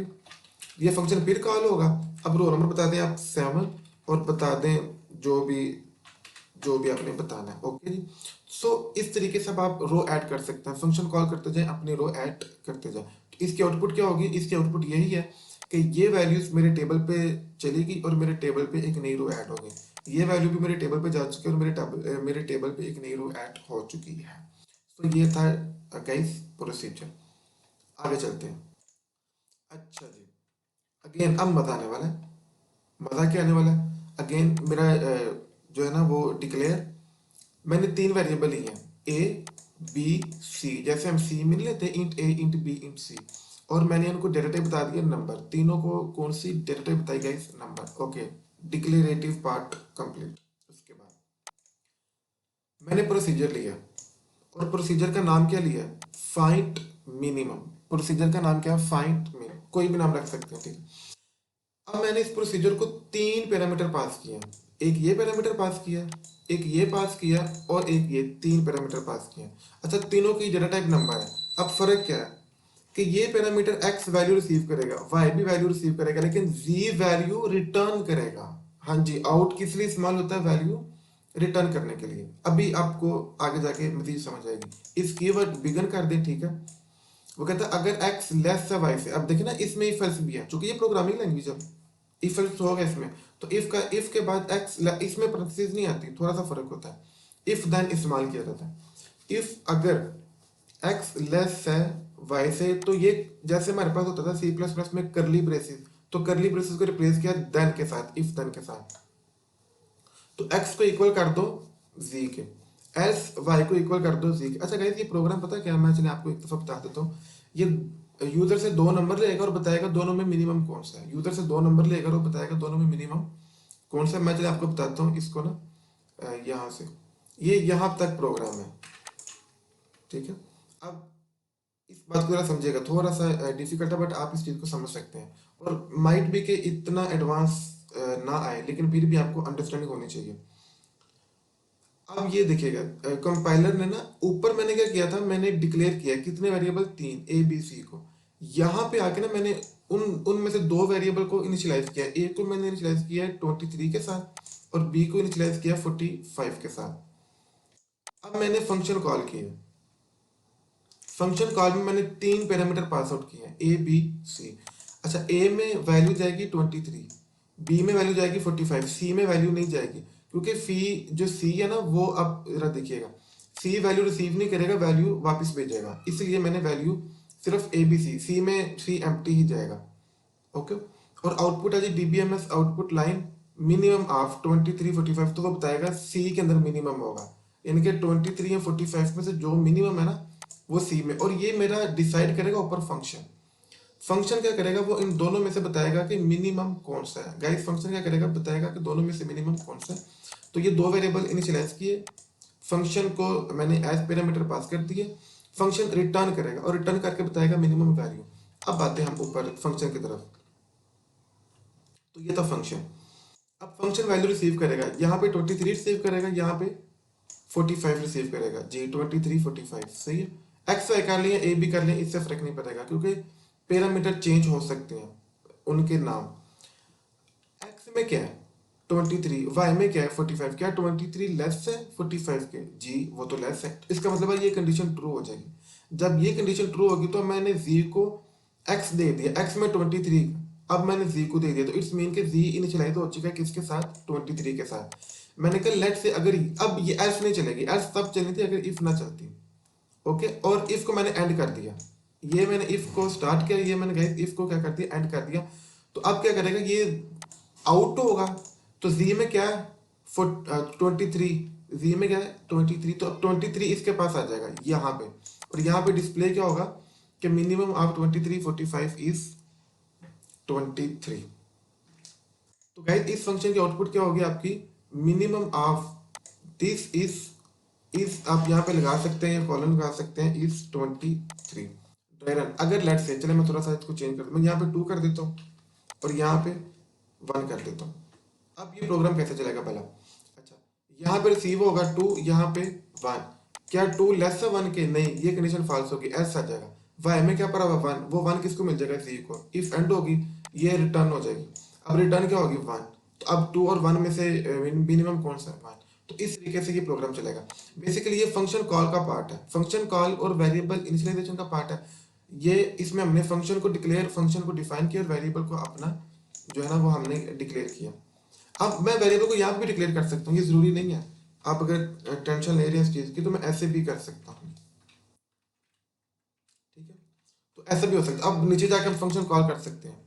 S1: ये फंक्शन फिर कॉल होगा। अब रो नंबर बता दें आप 7, और बता दें जो भी आपने बताना है। ओके जी। सो इस तरीके से अब आप रो ऐड कर सकते हैं, फंक्शन कॉल करते जाए, अपनी रो ऐड करते जाए। तो इसकी आउटपुट क्या होगी, इसकी आउटपुट यही है कि ये वैल्यूज मेरे टेबल पे चलेगी और मेरे टेबल पे एक नई रो ऐड होगी। ये वैल्यू भी मेरे टेबल पे जा चुकी है और मेरे टेबल पे एक नई रो ऐड हो चुकी है। तो ये था गाइस प्रोसीजर। आगे चलते हैं। अच्छा जी, अगेन अब मजा आने वाला है। मजा क्या आने वाला है, अगेन मेरा जो है ना वो डिक्लेयर, मैंने 3 वेरिएबल लिए हैं, A B C। जैसे हम C में लेते हैं int A int B int C, और मैंने उनको डेटा टाइप बता दिया नंबर। तीनों को कौन सी डेटा टाइप बताई guys, number. Okay, declarative part complete. उसके बाद मैंने प्रोसीजर लिया, और प्रोसीजर का नाम क्या लिया, फाइंड मिनिमम। प्रोसीजर का नाम क्या है, फाइंड मिनिमम, कोई भी नाम रख सकते हैं, ठीक है। अब मैंने इस प्रोसीजर को 3 पैरामीटर पास किए, एक ये पैरामीटर पास किया, एक ये पास किया, और एक ये, 3 पैरामीटर पास किया। अच्छा, तीनों की डेटा टाइप नंबर है। अब फर्क क्या है कि ये पैरामीटर x वैल्यू रिसीव करेगा, y भी वैल्यू रिसीव करेगा, लेकिन z वैल्यू रिटर्न करेगा। हाँ जी, आउट किस लिए इस्तेमाल होता है, वैल्यू रिटर्न करने के लिए। अभी आपको आगे जाके मजीद समझ आएगी। इस कीवर्ड बिगन कर दें, ठीक है। वो कहता है अगर x लेस है y से। अब देखिए ना, इसमें इफ एल्स भी है, चूंकि ये प्रोग्रामिंग लैंग्वेज है, इफ एल्स होगा इसमें, तो इफ के बाद x, इसमें पैरेंथेसिस नहीं आती, थोड़ा सा फर्क होता है। इफ देन इस्तेमाल किया जाता है। इफ अगर x लेस है y से, तो ये जैसे हमारे पास होता था C++ में करली ब्रेसेस, तो करली ब्रेसेस को रिप्लेस किया देन के साथ, इफ देन के साथ। तो x को इक्वल कर दो z के, एल्स y को इक्वल कर दो z के। अच्छा गाइस, ये प्रोग्राम पता क्या है, मैं चलिए आपको एक दफा बता देता हूँ। ये यूजर से 2 नंबर लेगा और बताएगा दोनों में मिनिमम कौन सा है। यूजर से 2 नंबर लेगा और बताएगा दोनों में मिनिमम कौन सा है। मैं चलिए आपको बताता हूँ इसको ना, यहाँ से, ये यहाँ तक प्रोग्राम है, ठीक है। अब इस बात को जरा समझिएगा, थोड़ा सा डिफिकल्ट है, बट आप इस चीज को समझ सकते हैं, और माइट भी के इतना एडवांस ना आए, लेकिन फिर भी आपको अंडरस्टैंडिंग होनी चाहिए। अब ये देखिएगा, कंपाइलर ने ना, ऊपर मैंने क्या किया था, मैंने डिक्लेयर किया कितने वेरिएबल, 3 A B C को। यहाँ पे आके ना मैंने उनमें से 2 वेरिएबल को इनिशियलाइज किया। ए को मैंने इनिशियलाइज किया 23 के साथ, और बी को इनिशियलाइज किया 45 के साथ। अब मैंने फंक्शन कॉल किया, फंक्शन कॉल में मैंने 3 पैरामीटर पास आउट किए हैं, A B C। अच्छा, ए में वैल्यू जाएगी 23, बी में वैल्यू जाएगी 45, सी में वैल्यू नहीं जाएगी, क्योंकि फी जो सी है ना वो, अब जरा देखिएगा, सी वैल्यू रिसीव नहीं करेगा, वैल्यू वापस भेजेगा, इसलिए मैंने वैल्यू सिर्फ A B C, सी में सी एम्प्टी ही जाएगा। ओके, और आउटपुट है जी DBMS output line minimum of 2345, तो वो बताएगा सी के अंदर मिनिमम होगा, इनके 23 या 45 में से जो मिनिमम है ना वो सी में, और ये मेरा डिसाइड करेगा ऊपर फंक्शन। फंक्शन क्या करेगा, वो इन दोनों में से बताएगा कि मिनिमम कौन सा है। गाइस फंक्शन क्या करेगा, बताएगा कि दोनों में से मिनिमम कौन सा है। तो ये दो वेरिएबल इनिशियलाइज किए, फंक्शन को मैंने एज पैरामीटर पास कर दिए, फंक्शन रिटर्न करेगा और रिटर्न करके बताएगा मिनिमम वैल्यू। अब आते हैं हम ऊपर फंक्शन की तरफ। तो ये था फंक्शन। अब फंक्शन वैल्यू रिसीव करेगा, यहाँ पे 23 रिसीव करेगा, यहाँ पे 45 रिसीव करेगा जी, 23 45 सही है। एक्स वाई कर लिए, ए भी कर लिए, इससे फर्क नहीं पड़ेगा क्योंकि पैरामीटर चेंज हो सकते हैं उनके नाम। एक्स में क्या है 23, वाई में क्या है 45, क्या 23 लेस है 45 के जी, वो तो लेस है, इसका मतलब है ये कंडीशन ट्रू हो जाएगी। जब ये कंडीशन ट्रू होगी तो मैंने जी को एक्स दे दिया, एक्स में 23, अब मैंने जी को दे दिया, तो इट्स मीन के जी इनिशियलाइज हो चुका है किसके साथ 23 के साथ। मैंने कहा लेट से अगर अब ये एल्स नहीं चलेगी, एल्स तब चलनी थी अगर इफ ना चलती, ओके। और इफ को मैंने एंड कर दिया, ये मैंने इफ को स्टार्ट किया, ये मैंने गाइस इफ को क्या कर दिया एंड कर दिया। तो अब क्या करेगा, ये आउट होगा, तो जी में क्या है 23, जी में क्या है 23, तो अब 23 इसके पास आ जाएगा यहाँ पे, और यहाँ पे डिस्प्ले क्या होगा कि मिनिमम ऑफ 23 45 इज 23। तो गाइस इस फंक्शन की आउटपुट क्या होगी आपकी, मिनिमम ऑफ दिस इज आप यहाँ पे लगा सकते हैं, कॉलन लगा सकते हैं, इज 23 ड्राई रन। अगर लेट से चले मैं थोड़ा सा इसको चेंज कर दूँ, मैं यहाँ पे 2 कर देता हूँ और यहाँ पे 1 कर देता हूँ। अब ये प्रोग्राम कैसे चलेगा पहला, अच्छा यहाँ पे रिसीव होगा 2, यहाँ पे 1, क्या 2 लेस है 1 के, नहीं ये कंडीशन फॉल्स होगी, एस आ जाएगा। वाई में क्या पड़ा हुआ 1, वो 1 किसको मिल जाएगा सी को, इफ एंड होगी ये रिटर्न हो जाएगी। अब रिटर्न क्या होगी 1, तो अब 2 और 1 में से मिनिमम कौन सा है 1, तो इस तरीके से ये प्रोग्राम चलेगा। बेसिकली ये फंक्शन कॉल का पार्ट है, फंक्शन कॉल और वेरिएबल इनिशियलाइजेशन का पार्ट है ये। इसमें हमने फंक्शन को डिक्लेयर, फंक्शन को डिफाइन किया और वेरिएबल को अपना जो है ना वो हमने डिक्लेयर किया। अब मैं वेरिएबल को यहाँ पे भी डिक्लेयर कर सकता हूँ, ये जरूरी नहीं है, आप अगर टेंशन ले रहे हैं इस चीज की तो मैं ऐसे भी कर सकता हूँ, ठीक है। तो ऐसा भी हो सकता है, अब नीचे जाकर हम फंक्शन कॉल कर सकते हैं।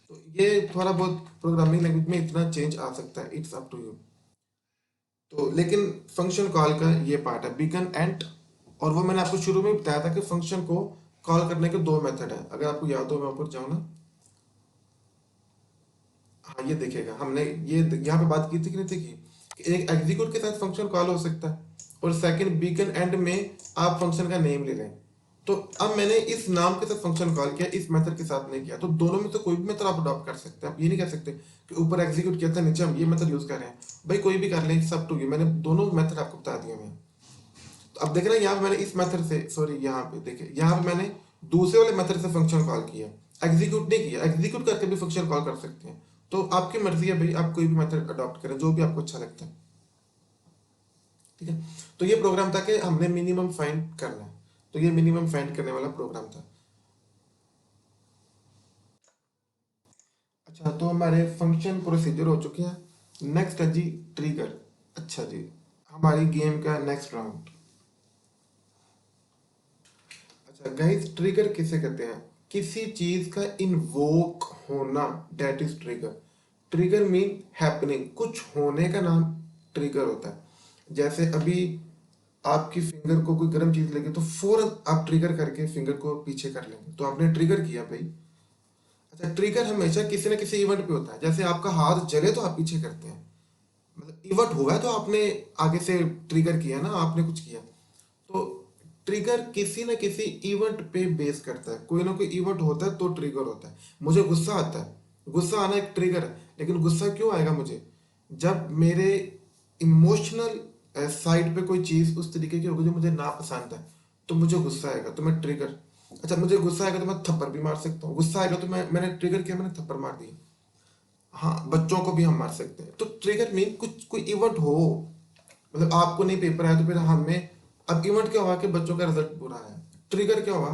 S1: तो ये थोड़ा बहुत प्रोग्रामिंग लैंग्वेज में इतना चेंज आ सकता है, इट्स अप टू यू। तो लेकिन फंक्शन कॉल का ये पार्ट है बिगन एंड, और वो मैंने आपको शुरू में बताया था कि फंक्शन को कॉल करने के 2 मेथड है, अगर आपको याद हो मैं ऊपर जाऊँ ना, हाँ ये देखेगा हमने ये यहाँ पे बात की थी कि नहीं थी कि एक एग्जीक्यूट के साथ फंक्शन कॉल हो सकता है और सेकंड बिगन एंड में आप फंक्शन का नेम ले रहे हैं। तो अब मैंने इस नाम के साथ फंक्शन कॉल किया, इस मेथड के साथ नहीं किया, तो दोनों में से कोई भी मेथड आप अडॉप्ट कर सकते हैं। आप ये नहीं कह सकते कि ऊपर एग्जीक्यूट किया था नीचे हम ये मेथड यूज कर रहे हैं, भाई कोई भी कर ले, सब टू यू। मैंने दोनों मेथड आपको बता दिए मैं। तो अब देख रहे हैं यहाँ पे मैंने इस मेथड से, सॉरी यहाँ पे देखिए यहाँ पे मैंने दूसरे वाले मेथड से फंक्शन कॉल किया, एग्जीक्यूट नहीं किया। एग्जीक्यूट करके भी फंक्शन कॉल कर सकते हैं, तो आपकी मर्जी है भाई, आप कोई भी मेथड अडॉप्ट करें जो भी आपको अच्छा लगता है, ठीक है। तो ये प्रोग्राम था कि हमने मिनिमम फाइंड करना है, तो ये मिनिमम फाइंड करने वाला प्रोग्राम था। अच्छा तो हमारे फंक्शन प्रोसीजर हो चुके हैं। नेक्स्ट है जी ट्रिगर। अच्छा जी, हमारी गेम का नेक्स्ट राउंड। अच्छा गाइस, ट्रिगर किसे कहते हैं, किसी चीज का इन्वोक होना, that is trigger. Trigger mean happening, कुछ होने का नाम ट्रिगर होता है। जैसे अभी आपकी फिंगर को कोई गर्म चीज लगी तो फौरन आप ट्रिगर करके फिंगर को पीछे कर लेंगे, तो आपने ट्रिगर किया भाई। अच्छा ट्रिगर हमेशा किसी ना किसी इवेंट पे होता है, जैसे आपका हाथ जले तो आप पीछे करते हैं, मतलब इवेंट हुआ है तो आपने आगे से ट्रिगर किया ना, आपने कुछ किया। तो ट्रिगर किसी ना किसी इवेंट पे बेस करता है, कोई ना कोई इवेंट होता है तो ट्रिगर होता है। मुझे गुस्सा आता है, गुस्सा आना एक ट्रिगर है, लेकिन गुस्सा क्यों आएगा मुझे, जब मेरे इमोशनल साइड पे कोई चीज उस तरीके की होगी जो मुझे ना पसंद है, तो मुझे गुस्सा आएगा, तो मैं ट्रिगर। अच्छा मुझे गुस्सा आएगा तो मैं थप्पड़ भी मार सकता हूँ, गुस्सा आएगा तो मैंने ट्रिगर किया, मैंने थप्पड़ मार दिया। हाँ बच्चों को भी हम मार सकते हैं। तो ट्रिगर मीन कुछ कोई इवेंट हो, मतलब आपको नहीं पेपर आया तो फिर हमें, अब इवेंट क्या हुआ कि बच्चों का रिजल्ट बुरा है, ट्रिगर क्या हुआ,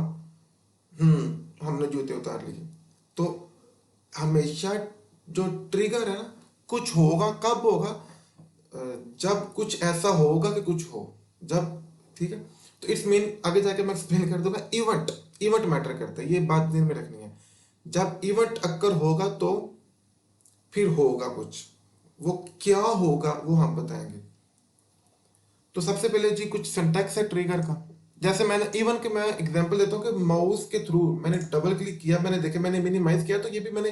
S1: हमने जूते उतार लिए। तो हमेशा जो ट्रिगर है ना, कुछ होगा, कब होगा, जब कुछ ऐसा होगा कि कुछ हो, जब, ठीक है। तो इट्स मीन आगे जाके मैं एक्सप्लेन कर दूंगा, इवेंट, इवेंट मैटर करता है, ये बात ध्यान में रखनी है। जब इवेंट अक्कर होगा तो फिर होगा कुछ, वो क्या होगा वो हम बताएंगे। तो सबसे पहले जी कुछ सिंटैक्स है ट्रिगर का। जैसे मैंने इवन कि मैं एग्जांपल देता हूँ कि माउस के थ्रू मैंने डबल क्लिक किया, मैंने देखा, मैंने मिनिमाइज किया, तो ये भी मैंने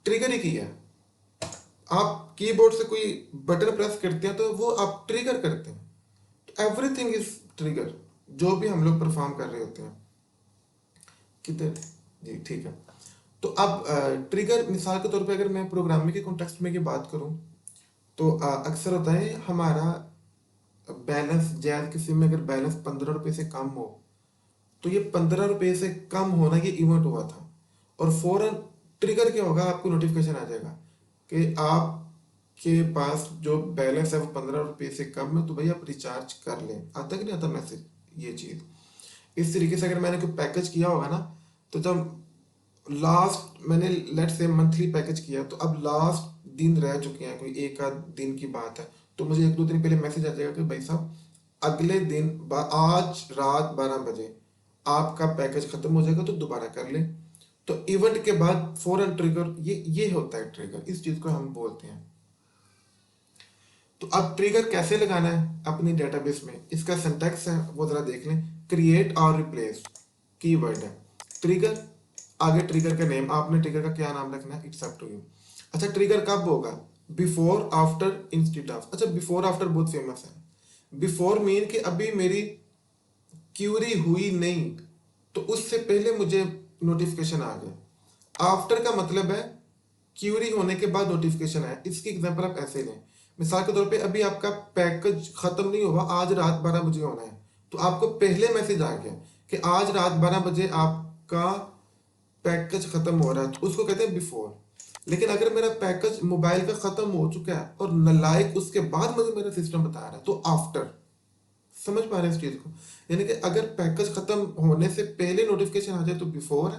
S1: ट्रिगर ही किया है। आप कीबोर्ड से कोई बटन प्रेस करते हैं तो वो आप ट्रिगर करते हैं। एवरीथिंग इज ट्रिगर, जो भी हम लोग परफॉर्म कर रहे होते हैं। किधर जी, ठीक है। तो अब ट्रिगर मिसाल के तौर पे अगर मैं प्रोग्रामिंग के कॉन्टेक्स्ट में की बात करूं, तो अक्सर होता है हमारा बैलेंस, जैसे किसी में अगर बैलेंस 15 रुपये से कम हो, तो ये 15 रुपये से कम होना ये इवेंट हुआ था, और फौरन ट्रिगर क्या होगा, आपको नोटिफिकेशन आ जाएगा कि आपके पास जो बैलेंस है वो 15 रुपये से कम है, तो भाई आप रिचार्ज कर लें। आता कि नहीं आता मैसेज, ये चीज़। इस तरीके से अगर मैंने कोई पैकेज किया होगा ना, तो जब लास्ट मैंने लेट से मंथली पैकेज किया, तो अब लास्ट दिन रह चुके हैं, कोई एक आध दिन की बात है, तो मुझे 1-2 दिन पहले मैसेज आ जाएगा कि भाई साहब अगले दिन आज रात 12 बजे आपका पैकेज खत्म हो जाएगा, तो दोबारा कर ले। तो इवेंट के बाद फौरन ट्रिगर, ये होता है ट्रिगर, इस चीज को हम बोलते हैं। तो अब ट्रिगर कैसे लगाना है अपनी डेटाबेस में, इसका सिंटैक्स है वो जरा देख लें। क्रिएट और रिप्लेस कीवर्ड है, ट्रिगर, आगे ट्रिगर का नेम, आपने ट्रिगर का क्या नाम रखना है, इट्स अप टू यू। अच्छा, ट्रिगर कब होगा, बिफोर, आफ्टर, इंस्टेड ऑफ। अच्छा, बिफोर आफ्टर बहुत फेमस है। बिफोर मीन कि अभी मेरी क्यूरी हुई नहीं, तो उससे पहले मुझे नोटिफिकेशन आ गया। आफ्टर का मतलब है क्यूरी होने के बाद नोटिफिकेशन आया। इसकी एग्जांपल आप ऐसे लें, मिसाल के तौर पे अभी आपका पैकेज खत्म नहीं हुआ, आज रात 12 बजे होना है, तो आपको पहले मैसेज आ गया कि आज रात 12 बजे आपका पैकेज खत्म हो रहा है, तो उसको कहते हैं बिफोर। लेकिन अगर मेरा पैकेज मोबाइल का खत्म हो चुका है और नलायक उसके बाद मुझे मेरा सिस्टम बता रहा है, तो आफ्टर। समझ पा रहे हैं इस चीज को, यानी कि अगर पैकेज खत्म होने से पहले नोटिफिकेशन आ जाए तो बिफोर है,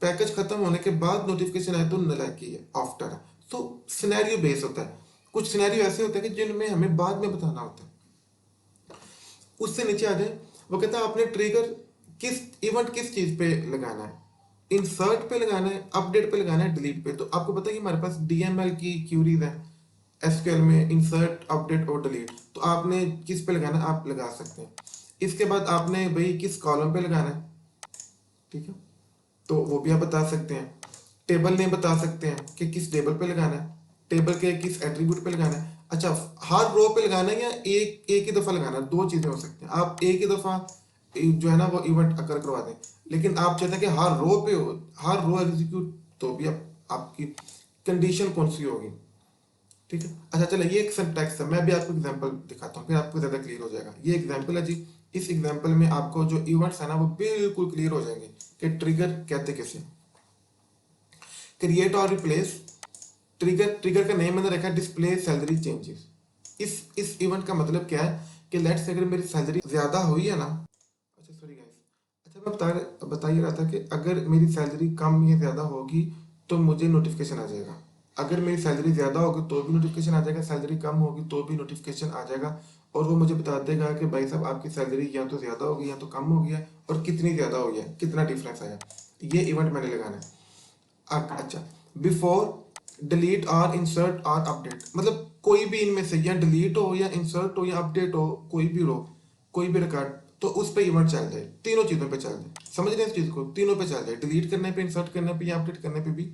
S1: पैकेज खत्म होने के बाद नोटिफिकेशन आए तो नलायकी है, आफ्टर है। तो सिनेरियो बेस होता है। कुछ सिनेरियो ऐसे होते हैं कि जिनमें हमें बाद में बताना होता है। उससे नीचे आ जाए, वो कहता है आपने ट्रिगर किस इवेंट किस चीज पे लगाना है, इंसर्ट पे लगाना है, अपडेट पे लगाना है, डिलीट पे। तो आपको पता है कि हमारे पास डीएमएल की क्यूरीज है एसक्यूएल में, इंसर्ट, अपडेट और डिलीट। तो आपने किस पे लगाना है आप लगा सकते हैं। इसके बाद आपने भाई किस कॉलम पे लगाना है, ठीक है, तो वो भी आप बता सकते हैं। टेबल नेम बता सकते हैं कि किस टेबल पे लगाना है, टेबल के किस एट्रीब्यूट पे लगाना है। अच्छा, हर रो पे लगाना है या एक एक ही दफा लगाना है, दो चीजें हो सकती हैं। आप एक ही दफा जो है ना वो इवेंट अकर करवा दें, लेकिन आप चाहते हैं कि हर रो पे हो, हर रो एग्जीक्यूट, तो भी आपकी कंडीशन कौन सी होगी, ठीक है। अच्छा चलो, ये एक सिंटैक्स है, मैं भी आपको एग्जांपल दिखाता हूँ, फिर आपको ज्यादा क्लियर हो जाएगा। ये एग्जांपल है जी, इस एग्जांपल में आपको जो इवेंट्स है ना वो बिल्कुल क्लियर हो जाएंगे कि ट्रिगर कहते कैसे। क्रिएट और रिप्लेस, ट्रिगर, ट्रिगर का नेम मैंने रखा है डिस्प्ले सैलरी चेंजेस। इस इवेंट का मतलब क्या है कि लेट्स से अगर मेरी सैलरी ज्यादा हुई है ना, अच्छा सॉरी गाइस, अच्छा मैं बता ही रहा था कि अगर मेरी सैलरी कम या ज्यादा होगी तो मुझे नोटिफिकेशन आ जाएगा। अगर मेरी सैलरी ज्यादा होगी तो भी नोटिफिकेशन आ जाएगा, सैलरी कम होगी तो भी नोटिफिकेशन आ जाएगा, और वो मुझे बता देगा कि भाई साहब आपकी सैलरी या तो ज्यादा होगी या तो कम हो गया, और कितनी ज्यादा हो गया, कितना डिफरेंस आया। ये इवेंट मैंने लगाना है। अच्छा, बिफोर, डिलीट और इंसर्ट और अपडेट, मतलब कोई भी इनमें से या डिलीट हो या इंसर्ट हो या अपडेट हो, कोई भी रो, कोई भी रिकॉर्ड, तो उस पर इवेंट चल जाए, तीनों चीज़ों पे चल जाए। समझ रहे हैं इस चीज़ को, तीनों पे चल जाए, डिलीट करने पे, इंसर्ट करने पे या अपडेट करने पे भी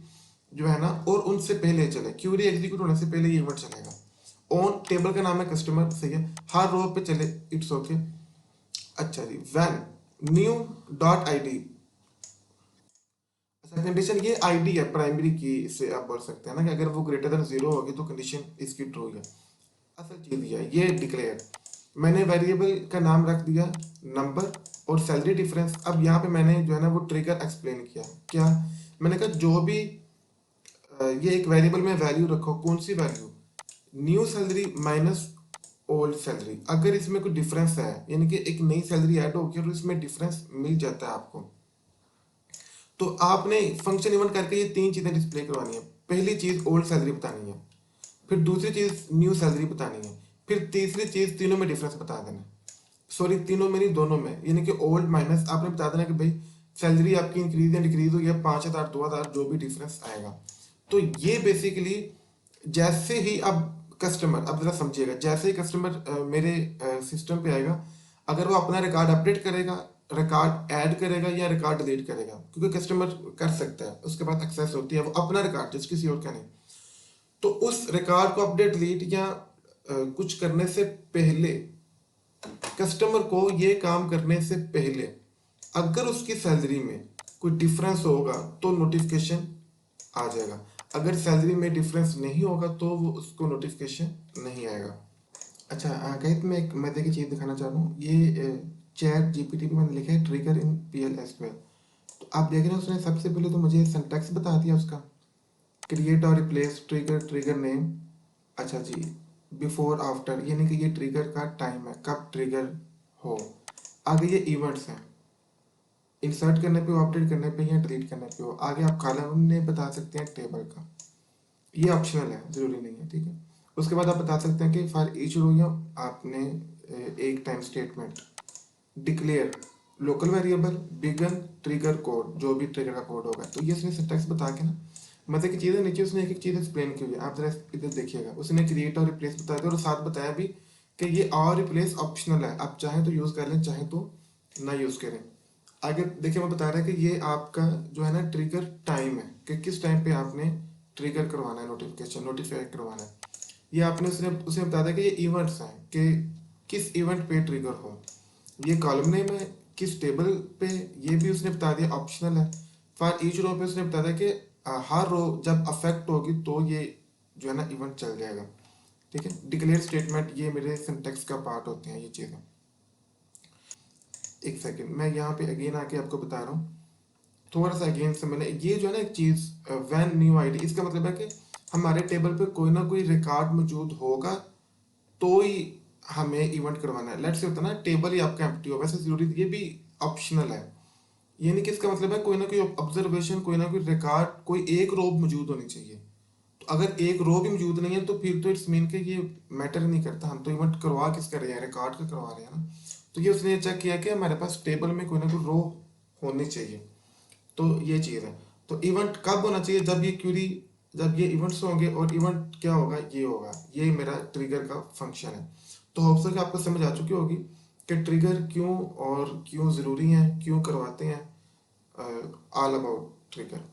S1: जो है ना, और उनसे पहले चले, क्यूरी एग्जीक्यूट होने से पहले ये इवेंट चलेगा। ऑन टेबल का नाम है कस्टमर, सही है, हर रो पे चले, इट्स ओके। अच्छा जी, when new dot I D, अच्छा कंडीशन ये आईडी है प्राइमरी की, इससे आप बोल सकते हैं ना कि अगर वो ग्रेटर देन 0 होगी तो कंडीशन इसकी ट्रू है। असल चीज ये है, ये डिक्लेयर, मैंने वेरिएबल का नाम रख दिया नंबर और सैलरी डिफरेंस। अब यहाँ पे मैंने जो है ना वो ट्रिगर एक्सप्लेन किया, क्या मैंने कहा, जो भी ये एक वेरिएबल में वैल्यू रखो, कौन सी value, new salary minus old salary. अगर इसमें कोई डिफरेंस है, यानी कि एक नई सैलरी ऐड होगी और इसमें डिफरेंस मिल जाता है आपको, तो आपने फंक्शन इवेंट करके ये तीन चीजें डिस्प्ले करवानी है। पहली चीज ओल्ड सैलरी बतानी है, फिर दूसरी चीज न्यू सैलरी बतानी है, फिर तीसरी चीज तीनों में डिफरेंस बता देना है। सॉरी, तीनों में नहीं, दोनों में, यानी कि ओल्ड माइनस आपने बता देना कि भाई सैलरी आपकी इंक्रीज या डिक्रीज हुई है, 5,000 2,000 जो भी डिफरेंस आएगा। तो ये बेसिकली जैसे ही अब कस्टमर, अब जरा समझिएगा, जैसे ही कस्टमर मेरे सिस्टम पे आएगा, अगर वो अपना रिकॉर्ड अपडेट करेगा, रिकॉर्ड ऐड करेगा या रिकॉर्ड डिलीट करेगा, क्योंकि कस्टमर कर सकता है, उसके पास एक्सेस होती है, वो अपना रिकॉर्ड, जिस किसी और का नहीं, तो उस रिकॉर्ड को अपडेट डिलीट या कुछ करने से पहले, कस्टमर को ये काम करने से पहले अगर उसकी सैलरी में कोई डिफरेंस होगा तो नोटिफिकेशन आ जाएगा। अगर सैलरी में डिफरेंस नहीं होगा तो वो उसको नोटिफिकेशन नहीं आएगा। अच्छा गाइस, मैं एक मजे की चीज़ दिखाना चाह रहा हूँ। ये चैट जीपीटी पे मैंने लिखा है ट्रिगर इन PL/SQL। तो आप देख रहे हैं उसने सबसे पहले तो मुझे सिंटैक्स बता दिया उसका, क्रिएट और रिप्लेस ट्रिगर, ट्रिगर नेम, अच्छा जी, बिफोर आफ्टर, यानी कि ये ट्रिगर का टाइम है, कब ट्रिगर हो। आगे ये इवेंट्स हैं, इंसर्ट करने पे हो, अपडेट करने पे या डिलीट करने पे हो। आगे आप कॉलम ने बता सकते हैं टेबल का, ये ऑप्शनल है, ज़रूरी नहीं है, ठीक है। उसके बाद आप बता सकते हैं कि फॉर ईच रो या आपने एक time statement declare local variable begin trigger code, जो भी ट्रिगर का कोड होगा। तो ये उसने सिंटैक्स बता के ना, मजे की चीज़ है, नीचे उसने एक एक चीज़ एक्सप्लेन की हुई है, आप जरा इधर देखिएगा। उसने क्रिएट और रिप्लेस बताया था और साथ बताया भी कि ये और रिप्लेस ऑप्शनल है, आप चाहें तो यूज़ कर लें, चाहें तो ना यूज़ करें। आगे देखिए, मैं बता रहा है कि ये आपका जो है ना ट्रिगर टाइम है, कि किस टाइम पे आपने ट्रिगर करवाना है, नोटिफिकेशन नोटिफाई करवाना है। ये आपने उसने उसने बता दिया कि ये इवेंट्स हैं, कि किस इवेंट पे ट्रिगर हो। ये कॉलम नेम है, किस टेबल पे, ये भी उसने बता दिया, ऑप्शनल है। फॉर ईच रो पे उसने बता दिया कि हर रो जब अफेक्ट होगी तो ये जो है ना इवेंट चल जाएगा, ठीक है। डिक्लेयर स्टेटमेंट, ये मेरे सिंटेक्स का पार्ट होते हैं ये चीज़ें। एक सेकेंड, मैं यहाँ पे अगेन आके आपको बता रहा हूँ, थोड़ा सा अगेन से मैंने ये जो है ना एक चीज़, वैन न्यू आईडी, इसका मतलब है कि हमारे टेबल पे कोई ना कोई रिकॉर्ड मौजूद होगा तो ही हमें इवेंट करवाना है। लेट्स से होता है ना टेबल ही आपका एम्प्टी हो, वैसे जरूरी, ये भी ऑप्शनल है। ये नहीं कि इसका मतलब है कोई ना कोई ऑब्जर्वेशन, कोई ना कोई रिकॉर्ड, कोई एक रो मौजूद होनी चाहिए। तो अगर एक रो भी मौजूद नहीं है तो फिर तो इट्स मीन कि ये मैटर नहीं करता, हम तो इवेंट करवा किसका रहे हैं, रिकॉर्ड का करवा रहे हैं ना। तो ये उसने चेक किया कि हमारे पास टेबल में कोई ना कोई रो होनी चाहिए, तो ये चीज़ है। तो इवेंट कब होना चाहिए, जब ये क्यूरी, जब ये इवेंट्स होंगे, और इवेंट क्या होगा, ये होगा, ये मेरा ट्रिगर का फंक्शन है। तो होप सो कि आपको समझ आ चुकी होगी कि ट्रिगर क्यों और क्यों ज़रूरी है, क्यों करवाते हैं, ऑल अबाउट ट्रिगर।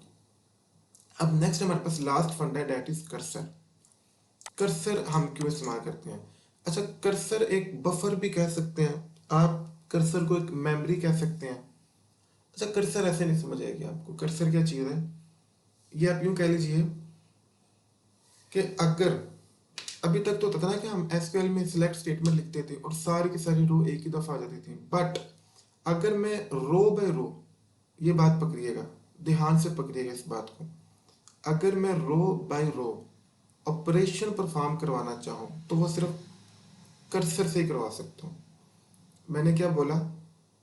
S1: अब नेक्स्ट हमारे पास लास्ट फंडा है, डेट इज कर्सर। कर्सर हम क्यों इस्तेमाल करते हैं? अच्छा, कर्सर एक बफर भी कह सकते हैं आप, कर्सर को एक मेमोरी कह सकते हैं। अच्छा, कर्सर ऐसे नहीं समझ आएगी आपको, कर्सर क्या चीज़ है, ये आप यूं कह लीजिए कि अगर अभी तक तो होता था ना कि हम एसक्यूएल में सिलेक्ट स्टेटमेंट लिखते थे और सारी की सारी रो एक ही दफ़ा आ जाती थी, बट अगर मैं रो बाय रो, ये बात पकड़िएगा, ध्यान से पकड़िएगा इस बात को, अगर मैं रो बाय रो ऑपरेशन परफॉर्म करवाना चाहूँ तो वो सिर्फ कर्सर से ही करवा सकता हूँ। मैंने क्या बोला,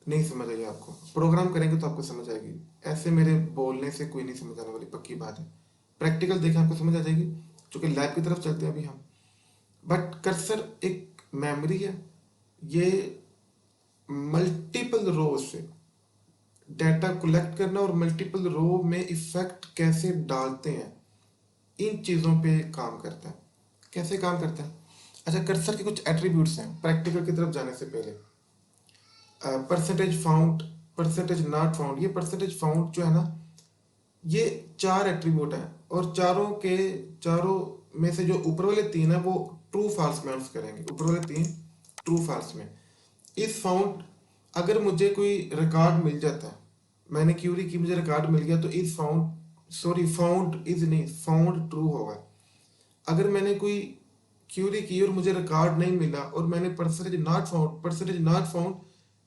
S1: नहीं समझ आई आपको? प्रोग्राम करेंगे तो आपको समझ आएगी, ऐसे मेरे बोलने से कोई नहीं समझ आने वाली, पक्की बात है। प्रैक्टिकल देखें आपको समझ आ जाएगी, क्योंकि लैब की तरफ चलते हैं अभी हम। बट कर्सर एक मेमोरी है, ये मल्टीपल रो से डाटा कलेक्ट करना और मल्टीपल रो में इफेक्ट कैसे डालते हैं, इन चीज़ों पे काम करता है। कैसे काम करता है? अच्छा, कर्सर के कुछ एट्रीब्यूट्स हैं प्रैक्टिकल की तरफ जाने से पहले। Percentage found, percentage not found, ये परसेंटेज फाउंड जो है ना, ये 4 एट्रीब्यूट हैं, और चारों के चारों में से जो ऊपर वाले 3 है वो ट्रू फॉल्स में आंसर करेंगे, ऊपर वाले 3 ट्रू फॉल्स में। इस फाउंड, अगर मुझे कोई रिकॉर्ड मिल जाता है, मैंने क्यूरी की, मुझे रिकॉर्ड मिल गया, तो इस फाउंड, सॉरी फाउंड इज नहीं, फाउंड ट्रू होगा। अगर मैंने कोई क्यूरी की और मुझे रिकॉर्ड नहीं मिला और मैंने percentage not found, percentage not found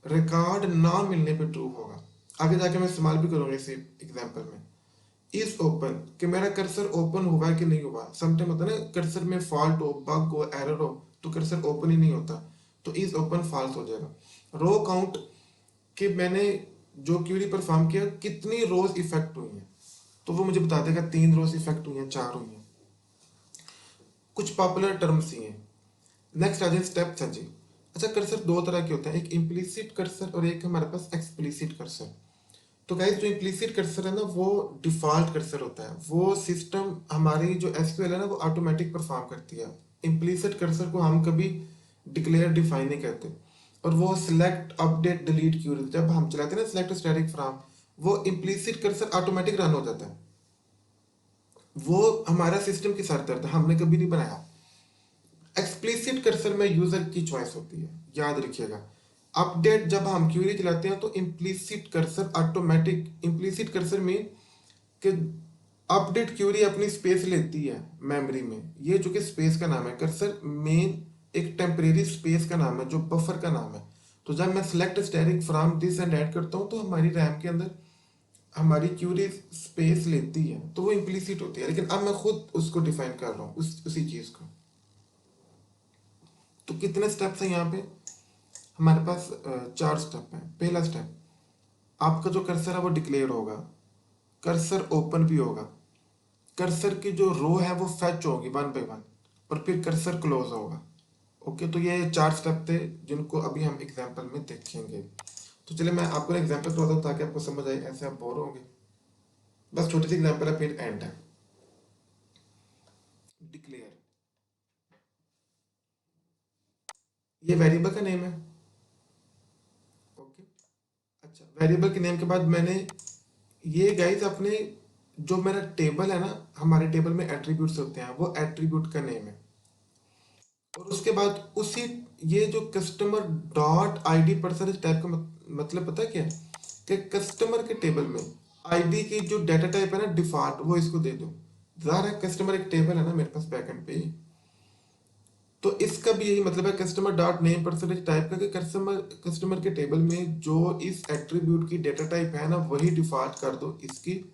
S1: record ना मिलने पे ट्रू होगा। आगे जाके मैं इस्तेमाल भी करूंगा इसी एग्जांपल में। इज ओपन, कि मेरा कर्सर ओपन हुआ है कि नहीं हुआ। समटाइम होता है ना कर्सर में फॉल्ट हो, बग हो, एरर हो, तो कर्सर ओपन ही नहीं होता, तो इज ओपन फॉल्स हो जाएगा। रो काउंट, कि मैंने जो क्यूरी परफॉर्म किया कितनी रोज इफेक्ट हुई हैं, तो वो मुझे बता देगा 3 रोज इफेक्ट हुई हैं, 4 हुई हैं। कुछ पॉपुलर टर्म्स ही हैं। नेक्स्ट आ जाए स्टेप्स हैं जी। अच्छा, कर्सर 2 तरह के होते हैं, एक इम्प्लीसिट कर्सर और एक हमारे पास एक्सप्लिसिट कर्सर। तो गाइस जो इम्प्लीसिट कर्सर है ना वो डिफॉल्ट कर्सर होता है, वो सिस्टम हमारी जो एसक्यूएल है ना वो ऑटोमेटिक परफॉर्म करती है। इम्प्लीसिट कर्सर को हम कभी डिक्लेयर डिफाइन नहीं करते। और वो सिलेक्ट अपडेट डिलीट क्यूरी जब हम चलाते हैं ना सिलेक्ट स्टैटिक फ्रॉम, वो इम्प्लीसिट कर्सर ऑटोमेटिक रन हो जाता है। वो हमारा सिस्टम की शर्त है, हमने कभी नहीं बनाया। एक्सप्लिसिट कर्सर में यूजर की चॉइस होती है, याद रखिएगा। अपडेट जब हम क्यूरी चलाते हैं तो implicit cursor automatic, implicit cursor में कि अपडेट क्यूरी अपनी स्पेस लेती है मेमोरी में, ये जो कि स्पेस का नाम है, कर्सर मेन एक टेम्परेरी स्पेस का नाम है जो बफर का नाम है। तो जब मैं select static from this and add करता हूँ तो हमारी रैम के अंदर हमारी क्यूरी स्पेस लेती है, तो वो इम्प्लिसिट होती है। लेकिन अब मैं खुद उसको डिफाइन कर रहा हूँ उसी चीज को। तो कितने स्टेप्स हैं यहाँ पे हमारे पास? 4 स्टेप है। पहला स्टेप, आपका जो कर्सर है वो डिक्लेयर होगा, कर्सर ओपन भी होगा, कर्सर की जो रो है वो फेच होगी 1 बाय 1, और फिर कर्सर क्लोज होगा। ओके, तो ये 4 स्टेप थे जिनको अभी हम एग्जाम्पल में देखेंगे। तो चलिए मैं आपको एग्जाम्पल करवाता हूँ ताकि आपको समझ आए, ऐसे आप बोर होंगे। बस छोटी सी एग्जाम्पल है फिर एंड है। डिक्लेयर, ये वेरिएबल का नेम है। ओके, अच्छा, वेरिएबल के नेम के बाद मैंने ये गाइस अपने जो मेरा टेबल है ना, हमारे टेबल में एट्रीब्यूट्स होते हैं, वो एट्रीब्यूट का नेम है। और उसके बाद उसी ये जो customer dot ID percentage type का मतलब पता है क्या है? कि कस्टमर के टेबल में आईडी की जो डाटा टाइप है ना डिफॉल्ट, वो इसको दे दो। ज़ाहिर है कस्टमर एक टेबल है ना मेरे पास बैकएंड पे, तो इसका भी यही मतलब है customer dot name percentage type का, कि कस्टमर कस्टमर के टेबल में जो इस एट्रीब्यूट की डाटा टाइप है ना वही डिफॉल्ट कर दो इसकी।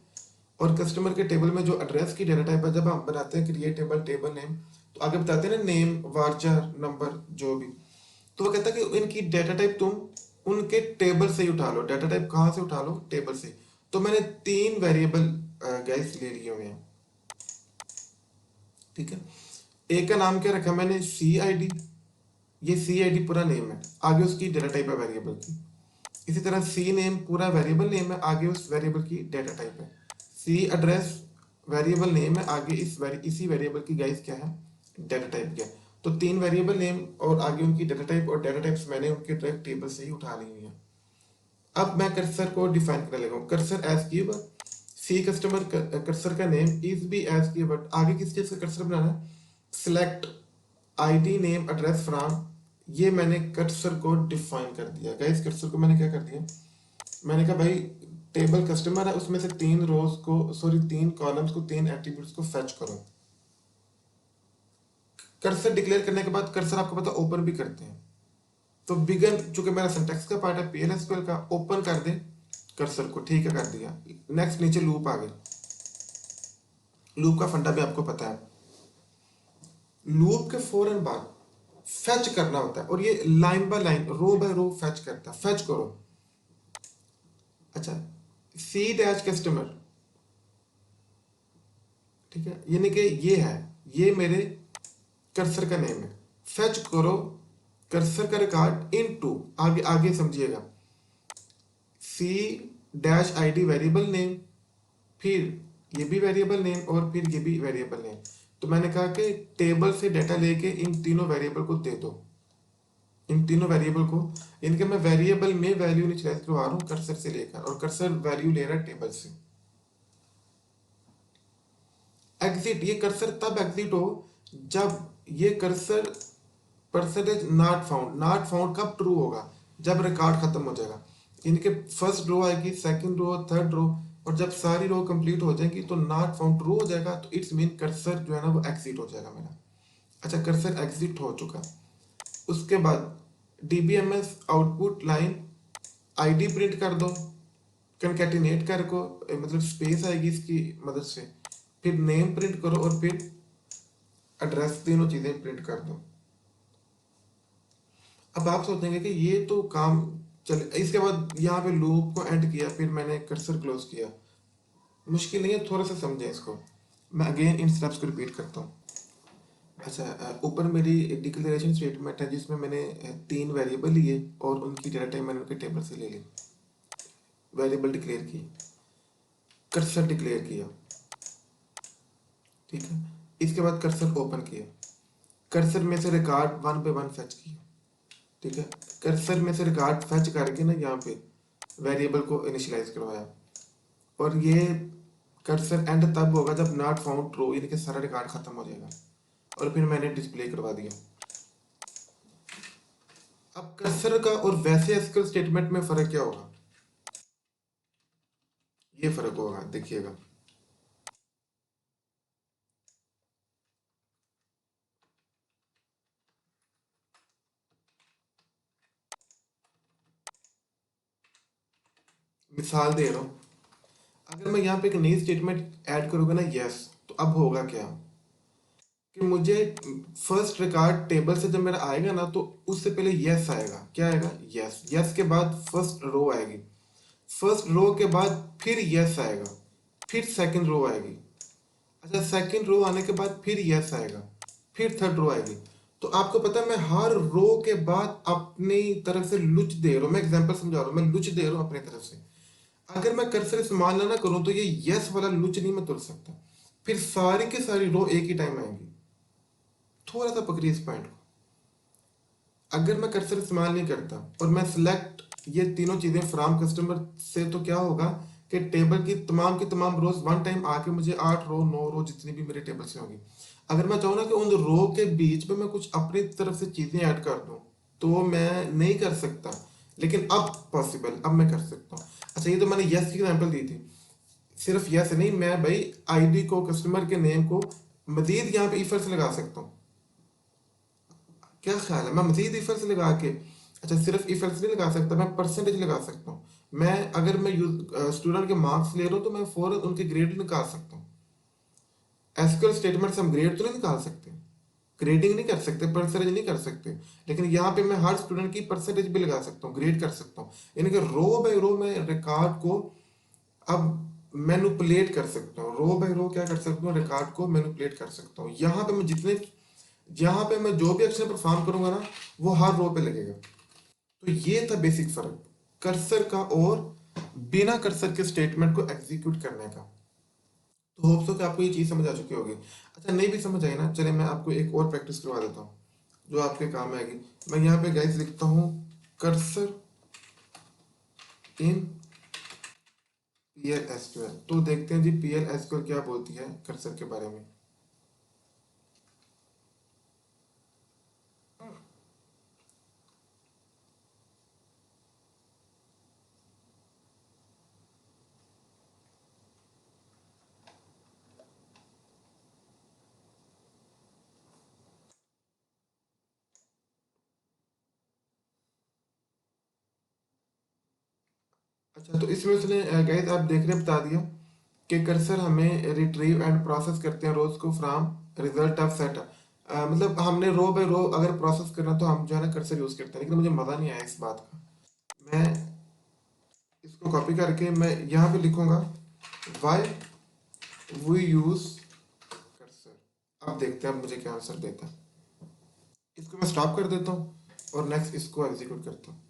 S1: और कस्टमर के टेबल में जो एड्रेस की डाटा टाइप है, जब हम बनाते हैं क्रिएट टेबल टेबल नेम, तो आगे बताते हैं ना नेम वार्चर नंबर जो भी, तो वो कहता है कि इनकी डाटा टाइप तुम उनके टेबल से ही उठा लो। डाटा टाइप कहाँ से उठा लो? टेबल से। तो मैंने 3 वेरिएबल गैस ले लिए हुए हैं, ठीक है। एक का नाम क्या रखा मैंने? सी आई डी, ये सी आई डी पूरा नेम है, आगे उसकी डाटा टाइप है वेरिएबल की। इसी तरह सी नेम पूरा वेरिएबल नेम है, आगे उस वेरिएबल की डाटा टाइप है। सी एड्रेस वेरिएबल नेम है, आगे इसी वेरिएबल की गाइस क्या है? डाटा टाइप क्या है। तो 3 वेरिएबल नेम और आगे उनकी डाटा टाइप, और डाटा टाइप्स मैंने उनके डायरेक्ट टेबल से ही उठा ली हुई है। अब मैं कर्सर को डिफाइन करने लगा हूँ, cursor as keyword, C customer cursor का नेम इज भी एज कीवर्ड। आगे किस चीज का कर्सर बनाना है? Select ID name address from, ये मैंने कर्सर को डिफाइन कर दिया। गाइस कर्सर को मैंने क्या कर दिया? मैंने कहा भाई टेबल कस्टमर है, उसमें से 3 रोज को, सॉरी 3 कॉलम्स को, 3 एट्रीब्यूट्स को फेच करो। कर्सर डिक्लेयर करने के बाद कर्सर आपको पता ओपन भी करते हैं। तो बिगन चूंकि मेरा सिंटैक्स का पार्ट है पीएलएसक्यूएल का, ओपन कर दे कर्सर को, ठीक है कर दिया। नेक्स्ट नीचे लूप आ गई। लूप का फंडा भी आपको पता है, लूप के फौरन बाद फेच करना होता है, और ये line by line row by row fetch करता है। फेच करो, अच्छा, सी डैश कस्टमर, ठीक है, यानी कि ये मेरे कर्सर का नेम है। फेच करो कर्सर का रिकॉर्ड इनटू, आगे आगे समझिएगा, C dash I D variable name, फिर ये भी वेरिएबल नेम, और फिर ये भी वेरिएबल नेम। तो मैंने कहा कि टेबल से डाटा लेके इन तीनों वेरिएबल को दे दो, इन तीनों वेरिएबल को। इनके मैं वेरिएबल में वैल्यू इनिशियलाइज करवा रहा हूँ कर्सर से लेकर, और कर्सर वैल्यू ले रहा है टेबल से। एग्जिट, ये कर्सर तब एग्जिट हो जब ये cursor percentage not found, not found कब ट्रू होगा? जब रिकॉर्ड खत्म हो जाएगा। इनके फर्स्ट रो आएगी, सेकंड रो, थर्ड रो, और जब सारी रो कंप्लीट हो जाएंगी तो नॉट फाउंड ट्रू हो जाएगा, तो इट्स मीन कर्सर जो है ना वो एग्जिट हो जाएगा मेरा। अच्छा, कर्सर एग्जिट हो चुका। उसके बाद DBMS output line ID print कर दो, कंकैटिनेट कर को, मतलब स्पेस आएगी इसकी मदद से, फिर नेम प्रिंट करो, और फिर एड्रेस, तीनों चीजें प्रिंट कर दो। अब आप सोचेंगे कि ये तो काम चले, इसके बाद यहाँ पे लूप को एंड किया, फिर मैंने कर्सर क्लोज किया। मुश्किल नहीं है, थोड़ा सा समझें इसको। मैं अगेन इन स्टेप्स को रिपीट करता हूँ। अच्छा, ऊपर मेरी डिक्लेरेशन स्टेटमेंट है जिसमें मैंने 3 वेरिएबल लिए और उनकी डाटा टाइप मैंने उनके टेबल से ले ली। वेरिएबल डिक्लेयर की, कर्सर डिक्लेयर किया, ठीक है। इसके बाद कर्सर ओपन किया, कर्सर में से रिकॉर्ड 1 by 1 फेच किया, ठीक है। कर्सर में से रिकॉर्ड फेच करके ना यहाँ पे वेरिएबल को इनिशियलाइज करवाया, और ये कर्सर एंड तब होगा जब नॉट फाउंड ट्रू, यानी कि सारा रिकॉर्ड खत्म हो जाएगा, और फिर मैंने डिस्प्ले करवा दिया। अब कर्सर का और वैसे एसक्यूएल स्टेटमेंट में फर्क क्या होगा, ये फर्क होगा, देखिएगा। मिसाल दे रहा हूँ, अगर मैं यहाँ पे एक नई स्टेटमेंट ऐड करूँगा ना यस, तो अब होगा क्या कि मुझे फर्स्ट रिकॉर्ड टेबल से जब मेरा आएगा ना, तो उससे पहले यस आएगा। क्या आएगा? यस। यस के बाद फर्स्ट रो आएगी, फर्स्ट रो के बाद फिर यस आएगा, फिर सेकंड रो आएगी, अच्छा सेकंड रो आने के बाद फिर यस आएगा, फिर थर्ड रो आएगी। तो आपको पता है मैं हर रो के बाद अपनी तरफ से लुच दे रहा हूँ, मैं एग्जांपल समझा रहा हूँ, मैं लुच दे रहा हूँ अपनी तरफ से। अगर मैं कर्सर इस्तेमाल ना करूँ तो ये यस वाला लुच नहीं मैं तुल सकता, फिर सारी की सारी रो एक ही टाइम आएंगी। थोड़ा सा पकड़िए इस पॉइंट को। अगर मैं कर्सर इस्तेमाल नहीं करता और मैं सिलेक्ट ये तीनों चीज़ें फ्रॉम कस्टमर से, तो क्या होगा कि टेबल की तमाम रोज वन टाइम आके मुझे 8 रो 9 रो जितनी भी मेरे टेबल से होंगी। अगर मैं चाहूँ ना कि उन रो के बीच में मैं कुछ अपनी तरफ से चीज़ें ऐड कर दूँ, तो मैं नहीं कर सकता, लेकिन अब पॉसिबल, अब मैं कर सकता हूँ। अच्छा, ये तो मैंने यस की एग्जाम्पल दी थी, सिर्फ यस नहीं, मैं भाई आईडी को, कस्टमर के नेम को मजीद यहाँ पे इफर्स लगा सकता हूँ। क्या ख्याल है? मैं मजीद इफर्स लगा के, अच्छा सिर्फ इफर्स नहीं लगा सकता, मैं परसेंटेज लगा सकता हूँ। मैं अगर मैं स्टूडेंट के मार्क्स ले रहा हूँ तो मैं फौरन उनके ग्रेड निकाल सकता हूँ। एसक्यूएल स्टेटमेंट से हम ग्रेड तो नहीं निकाल सकते, ग्रेडिंग नहीं कर सकते, परसेंटेज नहीं कर सकते, लेकिन यहाँ पे मैं हर स्टूडेंट की परसेंटेज भी लगा सकता हूँ, ग्रेड कर सकता हूँ। यानी कि रो बाय रो मैं रिकॉर्ड को अब मैनुपुलेट कर सकता हूँ, रो बाय रो क्या कर सकता हूँ, रिकॉर्ड को मैनुपुलेट कर सकता हूँ। यहाँ पे मैं जितने, यहाँ पे मैं जो भी एक्शन परफॉर्म करूंगा ना, वो हर रो पे लगेगा। तो ये था बेसिक फर्क कर्सर का और बिना कर्सर के स्टेटमेंट को एग्जीक्यूट करने का। तो होप सो कि आपको ये चीज़ समझ आ चुकी होगी। अच्छा, नहीं भी समझ आई ना, चले मैं आपको एक और प्रैक्टिस करवा देता हूँ जो आपके काम आएगी। मैं यहाँ पे गाइस लिखता हूँ कर्सर इन PL SQL, तो देखते हैं जी PL SQL क्या बोलती है कर्सर के बारे में। अच्छा, तो इसमें उसने गाइस आप देख रहे बता दिया कि कर्सर हमें रिट्रीव एंड प्रोसेस करते हैं रोज को फ्रॉम रिजल्ट ऑफ सेट। मतलब हमने रो बाय रो अगर प्रोसेस करना तो हम जो है ना कर्सर यूज करते हैं, लेकिन मुझे मजा नहीं आया इस बात का। मैं इसको कॉपी करके मैं यहाँ पे लिखूंगा वाई वी यूज कर्सर। अब देखते हैं अब मुझे क्या आंसर देता है। इसको मैं स्टॉप कर देता हूँ और नेक्स्ट इसको एग्जीक्यूट करता हूँ।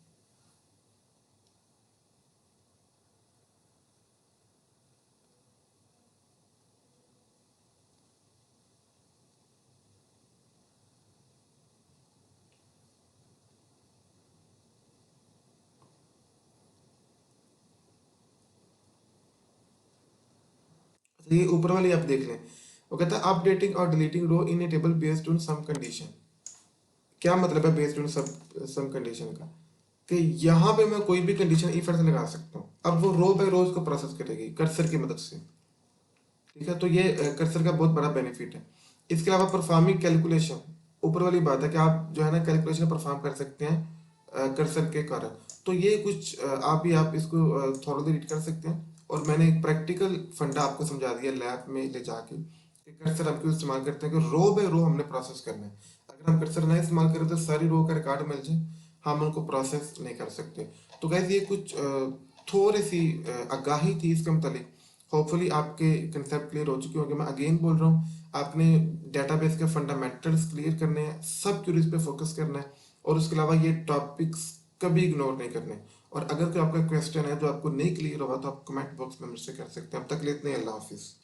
S1: अच्छा, ये ऊपर वाली आप देख लें, वो कहता है अपडेटिंग और deleting row in a table based on some condition. क्या मतलब है बेस्ड ऑन सम कंडीशन का? कि यहाँ पे मैं कोई भी कंडीशन इफ से लगा सकता हूँ। अब वो रो बाय रोज को प्रोसेस करेगी कर्सर की मदद से, ठीक है। तो ये कर्सर का बहुत बड़ा बेनिफिट है। इसके अलावा परफॉर्मिंग कैलकुलेशन, ऊपर वाली बात है कि आप जो है ना कैलकुलेशन परफॉर्म कर सकते हैं कर्सर के कारण। तो ये कुछ आप इसको थॉरली रीड कर सकते हैं, और मैंने एक प्रैक्टिकल फंडा आपको समझा दिया लैब में ले जाके कि कर्सर हम क्यों इस्तेमाल करते हैं, कि रो बाय रो हमने प्रोसेस करना है। अगर हम कर्सर नहीं इस्तेमाल करें तो सारी रो का रिकॉर्ड मिल जाए, हम उनको प्रोसेस नहीं कर सकते। तो गाइस ये कुछ थोड़ी सी आगाही थी इसके मतलब। होपफुली आपके कंसेप्ट क्लियर हो चुके होंगे। मैं अगेन बोल रहा हूँ, आपने डेटाबेस के फंडामेंटल्स क्लियर करने हैं, सब क्यूरीज पे फोकस करना है, और उसके अलावा ये टॉपिक्स कभी इग्नोर नहीं करने। और अगर कोई आपका क्वेश्चन है जो आपको नहीं क्लियर होगा तो आप कमेंट बॉक्स में मुझसे कर सकते हैं। अब तक के लिए इतने, अल्लाह हाफिज़।